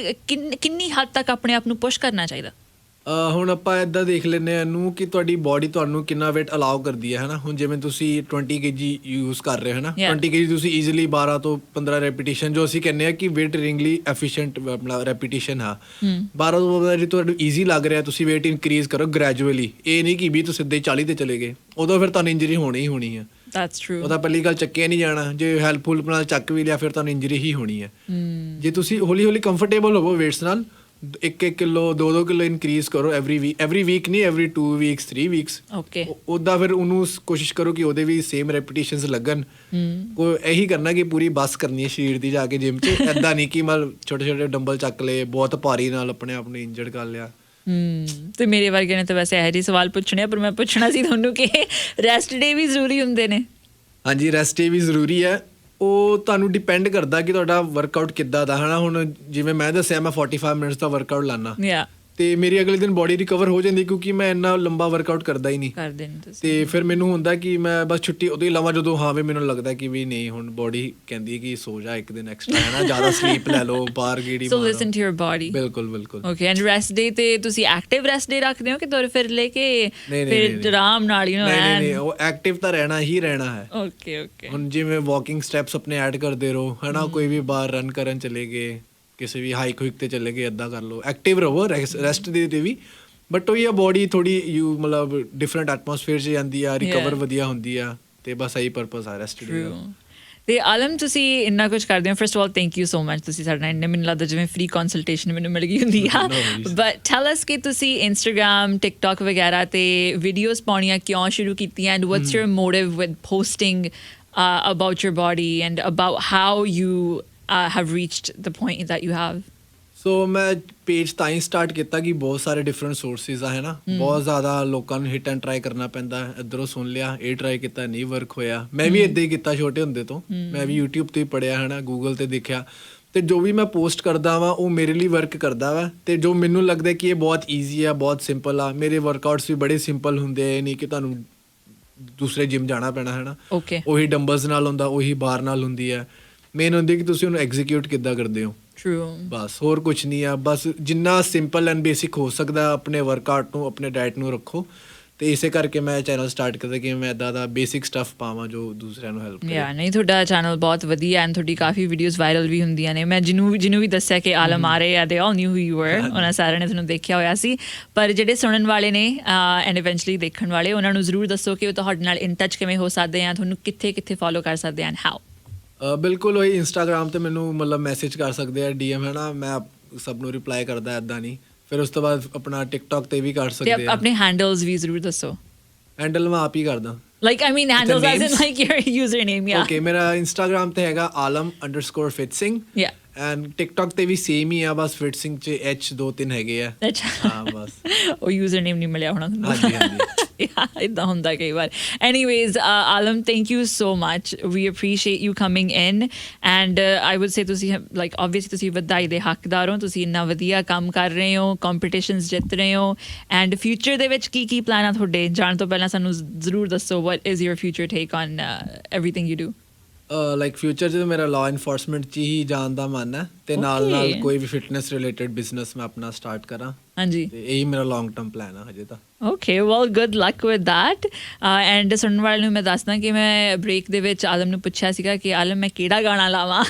Speaker 2: ਕਿੰਨੀ ਹੱਦ ਤੱਕ ਆਪਣੇ ਆਪ ਨੂੰ ਪੁਸ਼ ਕਰਨਾ ਚਾਹੀਦਾ? ਹੁਣ ਆਪਾਂ ਇੱਦਾਂ ਦੇਖ ਲੈਂਦੇ ਹਾਂ ਇਹਨੂੰ ਕਿ ਤੁਹਾਡੀ ਬੋਡੀ ਤੁਹਾਨੂੰ ਕਿੰਨਾ ਵੇਟ ਅਲਾਓ ਕਰਦੀ ਹੈ ਨਾ। ਹੁਣ ਜਿਵੇਂ ਤੁਸੀਂ 20 kg ਯੂਜ਼ ਕਰ ਰਹੇ ਹੋ ਨਾ, 20 kg ਤੁਸੀਂ ਈਜ਼ੀਲੀ 12 ਤੋਂ 15 ਰੈਪੀਟੀਸ਼ਨ, ਜੋ ਅਸੀਂ ਕਹਿੰਦੇ ਹਾਂ ਕਿ ਵੇਟ ਟ੍ਰੇਨਿੰਗ ਲਈ ਐਫੀਸ਼ੀਐਂਟ ਆਪਣਾ ਰੈਪੀਟੀਸ਼ਨ ਆ, 12 ਤੋਂ 15 ਜੇ ਤੁਹਾਨੂੰ ਈਜ਼ੀ ਲੱਗ ਰਿਹਾ, ਤੁਸੀਂ ਵੇਟ ਇਨਕਰੀਜ਼ ਕਰੋ ਗ੍ਰੈਜੂਅਲੀ। ਇਹ ਨਹੀਂ ਕਿ 20 ਤੋਂ ਸਿੱਧੇ 40 ਤੇ ਚਲੇ ਗਏ, ਉਦੋਂ ਫਿਰ ਤੁਹਾਨੂੰ ਇੰਜਰੀ ਹੋਣੀ ਹੀ ਹੋਣੀ ਹੈ। ਉਹਦਾ ਪਹਿਲੀ ਗੱਲ ਚੱਕਿਆ ਨਹੀਂ ਜਾਣਾ। ਜੇ ਹੈਲਪ ਹੁਲਪ ਨਾਲ ਚੱਕ ਵੀ ਲਿਆ ਫਿਰ ਤੁਹਾਨੂੰ ਇੰਜਰੀ ਹੀ ਹੋਣੀ ਹੈ। ਜੇ ਤੁਸੀਂ ਹੌਲੀ ਹੌਲੀ ਕੰਫਰਟੇਬਲ ਹੋਵੋ ਵੇਟਸ ਨਾਲ, 1 ਕਿਲੋ 2 ਕਿਲੋ ਇਨਕਰੀਜ਼ ਕਰੋ ਐਵਰੀ ਵੀਕ ਨਹੀਂ, ਐਵਰੀ 2 weeks 3 weeks। ਓਕੇ, ਉੱਦਾਂ ਫਿਰ ਉਹਨੂੰ ਕੋਸ਼ਿਸ਼ ਕਰੋ ਕਿ ਉਹਦੇ ਵੀ ਸੇਮ ਰੈਪੀਟੀਸ਼ਨਸ ਲੱਗਣ। ਇਹੀ ਕਰਨਾ ਕਿ ਪੂਰੀ ਬੱਸ ਕਰਨੀ ਹੈ ਸਰੀਰ ਦੀ ਜਾ ਕੇ ਜਿਮ 'ਚ। ਇੱਦਾਂ ਨਹੀਂ ਕਿ ਮਤਲਬ ਛੋਟੇ ਡੰਬਲ ਚੱਕ ਲਏ, ਬਹੁਤ ਭਾਰੀ ਨਾਲ ਆਪਣੇ ਆਪ ਨੂੰ ਇੰਜਰਡ ਕਰ ਲਿਆ।
Speaker 1: ਤੇ ਮੇਰੇ ਵਰਗੇ ਨੇ ਤਾਂ ਵੈਸੇ ਇਹੋ ਜਿਹੇ ਸਵਾਲ ਪੁੱਛਣੇ, ਪਰ ਮੈਂ ਪੁੱਛਣਾ ਸੀ ਤੁਹਾਨੂੰ ਕਿ ਰੈਸਟ ਡੇ ਵੀ ਜ਼ਰੂਰੀ ਹੁੰਦੇ ਨੇ?
Speaker 2: ਹਾਂਜੀ, ਰੈਸਟ ਡੇ ਵੀ ਜ਼ਰੂਰੀ ਹੈ। ਉਹ ਤੁਹਾਨੂੰ ਡਿਪੈਂਡ ਕਰਦਾ ਕਿ ਤੁਹਾਡਾ ਵਰਕਆਊਟ ਕਿੱਦਾਂ ਦਾ ਹੈ ਨਾ। ਹੁਣ ਜਿਵੇਂ ਮੈਂ ਦੱਸਿਆ, ਮੈਂ 45 ਮਿੰਟਸ ਦਾ ਵਰਕਆਊਟ ਲਾਉਂਦਾ, ਤੇ ਮੇਰੀ ਅਗਲੇ ਦਿਨ ਬੋਡੀ ਰਿਕਵਰ ਹੋ ਜਾਂਦੀ ਕਿਉਂਕਿ ਮੈਂ ਇੰਨਾ ਲੰਬਾ ਵਰਕਆਊਟ ਕਰਦਾ ਹੀ ਨਹੀਂ
Speaker 1: ਕਰਦੇ ਨਹੀਂ ਤੁਸੀਂ।
Speaker 2: ਤੇ ਫਿਰ ਮੈਨੂੰ ਹੁੰਦਾ ਕਿ ਮੈਂ ਬਸ ਛੁੱਟੀ ਉਦੋਂ ਹੀ ਲਵਾਂ ਜਦੋਂ ਹਾਂ ਵੀ ਮੈਨੂੰ ਲੱਗਦਾ ਕਿ ਵੀ ਨਹੀਂ ਹੁਣ ਬੋਡੀ ਕਹਿੰਦੀ ਹੈ ਕਿ ਸੋ ਜਾ ਇੱਕ ਦਿਨ ਐਕਸਟਰਾ ਹੈ ਨਾ, ਜ਼ਿਆਦਾ ਸਲੀਪ ਲੈ ਲਓ, ਬਾਹਰ ਗੇੜੀ
Speaker 1: ਸੋ
Speaker 2: ਮਾਰੋ।
Speaker 1: Listen to your body.
Speaker 2: ਬਿਲਕੁਲ ਬਿਲਕੁਲ।
Speaker 1: ਓਕੇ, ਐਂਡ ਰੈਸਟ ਡੇ ਤੇ ਤੁਸੀਂ ਐਕਟਿਵ ਰੈਸਟ ਡੇ ਰੱਖਦੇ ਹੋ ਕਿ ਤੁਰ ਫਿਰ ਲੈ ਕੇ ਫਿਰ ਆਰਾਮ ਨਾਲ
Speaker 2: ਨਹੀਂ, ਉਹ ਐਕਟਿਵ ਤਾਂ ਰਹਿਣਾ ਹੀ ਰਹਿਣਾ ਹੈ।
Speaker 1: ਓਕੇ
Speaker 2: ਹੁਣ ਜਿਵੇਂ ਵਾਕਿੰਗ ਸਟੈਪਸ ਆਪਣੇ ਐਡ ਕਰਦੇ ਰਹੋ ਹੈ ਨਾ, ਕੋਈ ਵੀ ਬਾਹਰ ਰਨ ਕਰਨ ਚਲੇ ਗਏ, ਕਿਸੇ ਵੀ ਹਾਈਕ ਹੁਈਕ ਤੇ ਚਲੇ ਗਏ, ਏਦਾਂ ਕਰ ਲਓ, ਐਕਟਿਵ ਰਹੋ ਰੈਸਟ ਦੇ ਤੇ ਵੀ। ਬਟ ਉਹ ਹੀ ਆ ਬੋਡੀ ਥੋੜੀ ਮਤਲਬ ਡਿਫਰੈਂਟ ਐਟਮੋਸਫੇਅਰ 'ਚ ਜਾਂਦੀ ਆ, ਰਿਕਵਰ ਵਧੀਆ ਹੁੰਦੀ ਆ, ਤੇ ਬਸ ਇਹੀ ਪਰਪਸ ਆ ਰੈਸਟ ਡੇ ਦਾ।
Speaker 1: ਤੇ ਆਲਮ ਤੁਸੀਂ ਇੰਨਾ ਕੁਝ ਕਰਦੇ ਹੋ, first of all thank you so much, ਤੁਸੀਂ ਸਾਡੇ ਨਾਲ ਇੰਨੇ, ਮੈਨੂੰ ਲੱਗਦਾ ਜਿਵੇਂ ਫ੍ਰੀ ਕੰਸਲਟੇਸ਼ਨ ਮੈਨੂੰ ਮਿਲ ਗਈ ਹੁੰਦੀ ਆ। ਬਟ ਟੈਲ ਅਸ ਕਿ ਤੁਸੀਂ ਇੰਸਟਾਗ੍ਰਾਮ, ਟਿਕਟੋਕ ਵਗੈਰਾ ਤੇ ਵੀਡੀਓਜ਼ ਪਾਉਣੀਆਂ ਕਿਉਂ ਸ਼ੁਰੂ ਕੀਤੀਆਂ, and what's your motive with posting about your body and about how you have reached the point that you have?
Speaker 2: So ਮੈਂ ਪੇਜ ਤਾਂ ਹੀ ਸਟਾਰਟ ਕੀਤਾ ਕਿ ਬਹੁਤ ਸਾਰੇ ਡਿਫਰੈਂਟ ਸੋਰਸਿਸ ਆ ਹੈ ਨਾ, ਬਹੁਤ ਜ਼ਿਆਦਾ ਲੋਕਾਂ ਨੂੰ ਹਿੱਟ ਐਂਡ ਟਰਾਈ ਕਰਨਾ ਪੈਂਦਾ, ਇੱਧਰੋਂ ਸੁਣ ਲਿਆ, ਇਹ ਟਰਾਈ ਕੀਤਾ, ਨਹੀਂ ਵਰਕ ਹੋਇਆ। ਮੈਂ ਵੀ ਇੱਦਾਂ ਹੀ ਕੀਤਾ ਛੋਟੇ ਹੁੰਦੇ ਤੋਂ, ਮੈਂ ਵੀ YouTube ਤੇ ਪੜ੍ਹਿਆ ਹੈ ਨਾ, ਗੂਗਲ ਤੇ ਦੇਖਿਆ, ਤੇ ਜੋ ਵੀ ਮੈਂ ਪੋਸਟ ਕਰਦਾ ਵਾਂ ਉਹ ਮੇਰੇ ਲਈ ਵਰਕ ਕਰਦਾ ਵਾ। ਤੇ ਜੋ ਮੈਨੂੰ ਲੱਗਦਾ ਕਿ ਇਹ ਬਹੁਤ ਈਜ਼ੀ ਆ, ਬਹੁਤ ਸਿੰਪਲ ਆ, ਮੇਰੇ ਵਰਕਆਊਟਸ ਵੀ ਬੜੇ ਸਿੰਪਲ ਹੁੰਦੇ ਆ, ਨਹੀਂ ਕਿ ਤੁਹਾਨੂੰ ਦੂਸਰੇ ਜਿਮ ਜਾਣਾ ਪੈਣਾ ਹੈ ਨਾ। ਉਹੀ ਡੰਬਲਸ ਨਾਲ ਹੁੰਦਾ, ਉਹੀ ਬਾਰ ਨਾਲ ਹੁੰਦੀ ਹੈ। ਮੇਨ ਹੁੰਦੀ ਕਿ ਤੁਸੀਂ ਉਹਨੂੰ ਐਗਜ਼ੀਕਿਊਟ ਕਿੱਦਾਂ ਕਰਦੇ ਹੋ, ਬਸ ਹੋਰ ਕੁਝ ਨਹੀਂ ਆ। ਬਸ ਜਿੰਨਾ ਸਿੰਪਲ ਐਂਡ ਬੇਸਿਕ ਹੋ ਸਕਦਾ ਆਪਣੇ ਵਰਕਆਊਟ ਨੂੰ, ਆਪਣੇ ਡਾਇਟ ਨੂੰ ਰੱਖੋ। ਤੇ ਇਸੇ ਕਰਕੇ ਮੈਂ ਚੈਨਲ ਸਟਾਰਟ ਕੀਤਾ ਕਿ ਮੈਂ ਇੱਦਾਂ ਦਾ ਬੇਸਿਕ ਸਟੱਫ ਪਾਵਾਂ ਜੋ ਦੂਸਰਿਆਂ ਨੂੰ ਹੈਲਪ ਕਰੇ।
Speaker 1: ਨਹੀਂ, ਤੁਹਾਡਾ ਚੈਨਲ ਬਹੁਤ ਵਧੀਆ ਐਂਡ ਤੁਹਾਡੀ ਕਾਫੀ ਵੀਡੀਓਜ਼ ਵਾਇਰਲ ਵੀ ਹੁੰਦੀਆਂ ਨੇ। ਮੈਂ ਜਿਹਨੂੰ ਵੀ ਦੱਸਿਆ ਕਿ ਆਲਮ ਆ ਰਹੇ ਆ, ਦੇ ਆਲ ਨਿਊ ਹੂ ਯੂ ਵਰ, ਉਹਨਾਂ ਸਾਰਿਆਂ ਨੇ ਤੁਹਾਨੂੰ ਦੇਖਿਆ ਹੋਇਆ ਸੀ। ਪਰ ਜਿਹੜੇ ਸੁਣਨ ਵਾਲੇ ਨੇ ਐਂਡ ਇਵੈਂਚੁਅਲੀ ਦੇਖਣ ਵਾਲੇ, ਉਹਨਾਂ ਨੂੰ ਜ਼ਰੂਰ ਦੱਸੋ ਕਿ ਉਹ ਤੁਹਾਡੇ ਨਾਲ ਇਨ ਟੱਚ ਕਿਵੇਂ ਹੋ ਸਕਦੇ ਆ, ਤੁਹਾਨੂੰ ਕਿੱਥੇ ਫੋਲੋ ਕਰ ਸਕਦੇ ਆ ਐਂਡ ਹਾਊ।
Speaker 2: ਬਿਲਕੁਲ ਉਹੀ ਇੰਸਟਾਗ੍ਰਾਮ ਤੇ ਮੈਨੂੰ ਮਤਲਬ ਮੈਸੇਜ ਕਰ ਸਕਦੇ ਆ, DM ਹੈ ਨਾ, ਮੈਂ ਸਭ ਨੂੰ ਰਿਪਲਾਈ ਕਰਦਾ, ਇੱਦਾਂ ਨਹੀਂ। ਫਿਰ ਉਸ ਤੋਂ ਬਾਅਦ ਆਪਣਾ ਟਿਕਟੋਕ ਤੇ ਵੀ ਕਰ ਸਕਦੇ ਆ।
Speaker 1: ਆਪਣੇ ਹੈਂਡਲਸ ਵੀ ਜ਼ਰੂਰ ਦੱਸੋ।
Speaker 2: ਹੈਂਡਲ ਮੈਂ ਆਪ ਹੀ ਕਰਦਾ,
Speaker 1: like I mean handles as in like your username, yeah.
Speaker 2: Okay, ਮੇਰਾ ਇੰਸਟਾਗ੍ਰਾਮ ਤੇ ਹੈਗਾ alam_fitsing,
Speaker 1: yeah,
Speaker 2: ਐਂਡ ਟਿਕਟੋਕ ਤੇ ਵੀ ਸੇਮ ਹੀ ਆ, ਬਸ ਫਿਟਸਿੰਗ ਚ H 2-3 ਹੈਗੇ ਆ।
Speaker 1: ਅੱਛਾ,
Speaker 2: ਹਾਂ ਬਸ
Speaker 1: ਉਹ ਯੂਜ਼ਰਨੇਮ ਨਹੀਂ ਮਿਲਿਆ ਹੋਣਾ ਤੁਹਾਨੂੰ।
Speaker 2: ਹਾਂਜੀ
Speaker 1: ਇੱਦਾਂ ਹੁੰਦਾ ਕਈ ਵਾਰ। Anyways Alam, thank you so much, we appreciate you coming in, and I would say ਤੁਸੀਂ ਲਾਈਕ ਓਬਵੀਅਸਲੀ ਤੁਸੀਂ ਵਧਾਈ ਦੇ ਹੱਕਦਾਰ ਹੋ, ਤੁਸੀਂ ਇੰਨਾ ਵਧੀਆ ਕੰਮ ਕਰ ਰਹੇ ਹੋ, ਕੰਪੀਟੀਸ਼ਨਸ ਜਿੱਤ ਰਹੇ ਹੋ, ਐਂਡ ਫਿਊਚਰ ਦੇ ਵਿੱਚ ਕੀ ਪਲਾਨ ਆ ਤੁਹਾਡੇ? ਜਾਣ ਤੋਂ ਪਹਿਲਾਂ ਸਾਨੂੰ ਜ਼ਰੂਰ ਦੱਸੋ, what is your future take on everything you do?
Speaker 2: Like future 'ਚ ਮੇਰਾ ਲਾਅ ਇਨਫੋਰਸਮੈਂਟ 'ਚ ਹੀ ਜਾਣ ਦਾ ਮਨ ਹੈ, ਤੇ ਨਾਲ ਕੋਈ ਵੀ ਫਿਟਨੈਸ ਰਿਲੇਟਡ ਬਿਜ਼ਨਸ ਮੈਂ ਆਪਣਾ ਸਟਾਰਟ ਕਰਾਂ।
Speaker 1: ਹਾਂਜੀ,
Speaker 2: ਤੇ ਇਹੀ ਮੇਰਾ ਲੌਂਗ ਟਰਮ ਪਲਾਨ ਆ ਹਜੇ ਤਾਂ।
Speaker 1: Okay, well good luck with that. And ਸੁਣਨ ਵਾਲੇ ਨੂੰ ਮੈਂ ਦੱਸਦਾ ਕਿ ਮੈਂ ਬ੍ਰੇਕ ਦੇ ਵਿੱਚ ਆਲਮ ਨੂੰ ਪੁੱਛਿਆ ਸੀਗਾ ਕਿ ਆਲਮ ਮੈਂ ਕਿਹੜਾ ਗਾਣਾ ਲਾਵਾਂ,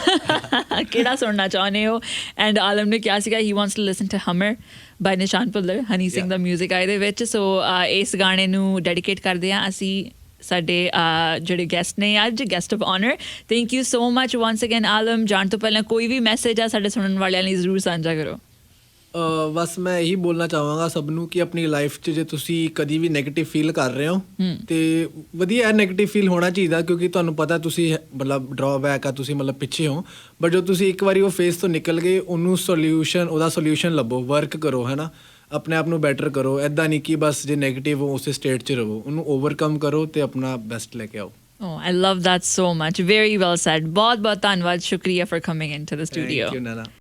Speaker 1: ਕਿਹੜਾ ਸੁਣਨਾ ਚਾਹੁੰਦੇ ਹੋ, ਐਂਡ ਆਲਮ ਨੇ ਕਿਹਾ ਸੀਗਾ he wants to listen to Hummer by Nishan Bhullar, Honey Singh ਦਾ ਮਿਊਜ਼ਿਕ ਆ ਇਹਦੇ ਵਿੱਚ। ਸੋ ਇਸ ਗਾਣੇ ਨੂੰ ਡੈਡੀਕੇਟ ਕਰਦੇ ਹਾਂ ਅਸੀਂ ਸਾਡੇ ਜਿਹੜੇ ਗੈਸਟ ਨੇ ਅੱਜ, guest of honour. Thank you so much once again Alam. ਜਾਣ ਤੋਂ ਪਹਿਲਾਂ ਕੋਈ ਵੀ ਮੈਸੇਜ ਆ ਸਾਡੇ ਸੁਣਨ ਵਾਲਿਆਂ ਲਈ ਜ਼ਰੂਰ ਸਾਂਝਾ ਕਰੋ।
Speaker 2: ਬਸ ਮੈਂ ਇਹੀ ਬੋਲਣਾ ਚਾਹਾਂਗਾ ਸਭ ਨੂੰ ਕਿ ਆਪਣੀ ਲਾਈਫ 'ਚ ਜੇ ਤੁਸੀਂ ਕਦੀ ਵੀ ਨੈਗੇਟਿਵ ਫੀਲ ਕਰ ਰਹੇ ਹੋ ਤੇ ਵਧੀਆ ਨੈਗੇਟਿਵ ਫੀਲ ਹੋਣਾ ਚਾਹੀਦਾ, ਕਿਉਂਕਿ ਤੁਹਾਨੂੰ ਪਤਾ ਤੁਸੀਂ ਮਤਲਬ ਡਰਾਬੈਕ ਆ, ਤੁਸੀਂ ਮਤਲਬ ਪਿੱਛੇ ਹੋ। ਬਟ ਜੋ ਤੁਸੀਂ ਇੱਕ ਵਾਰੀ ਉਹ ਫੇਸ ਤੋਂ ਨਿਕਲ ਗਏ, ਉਹਦਾ ਸੋਲਿਊਸ਼ਨ ਲੱਭੋ, ਵਰਕ ਕਰੋ ਹੈ ਨਾ, ਆਪਣੇ ਆਪ ਨੂੰ ਬੈਟਰ ਕਰੋ। ਇੱਦਾਂ ਨਹੀਂ ਕਿ ਬਸ ਜੇ ਨੈਗੇਟਿਵ ਹੋ ਉਸੇ ਸਟੇਟ 'ਚ ਰਹੋ, ਉਹਨੂੰ ਓਵਰਕਮ ਕਰੋ ਤੇ ਆਪਣਾ ਬੈਸਟ ਲੈ ਕੇ ਆਓ।
Speaker 1: Oh, I love that so much. Very well said. ਬਹੁਤ ਧੰਨਵਾਦ, ਸ਼ੁਕਰੀਆ for coming into the studio.
Speaker 2: Thank you, Nana.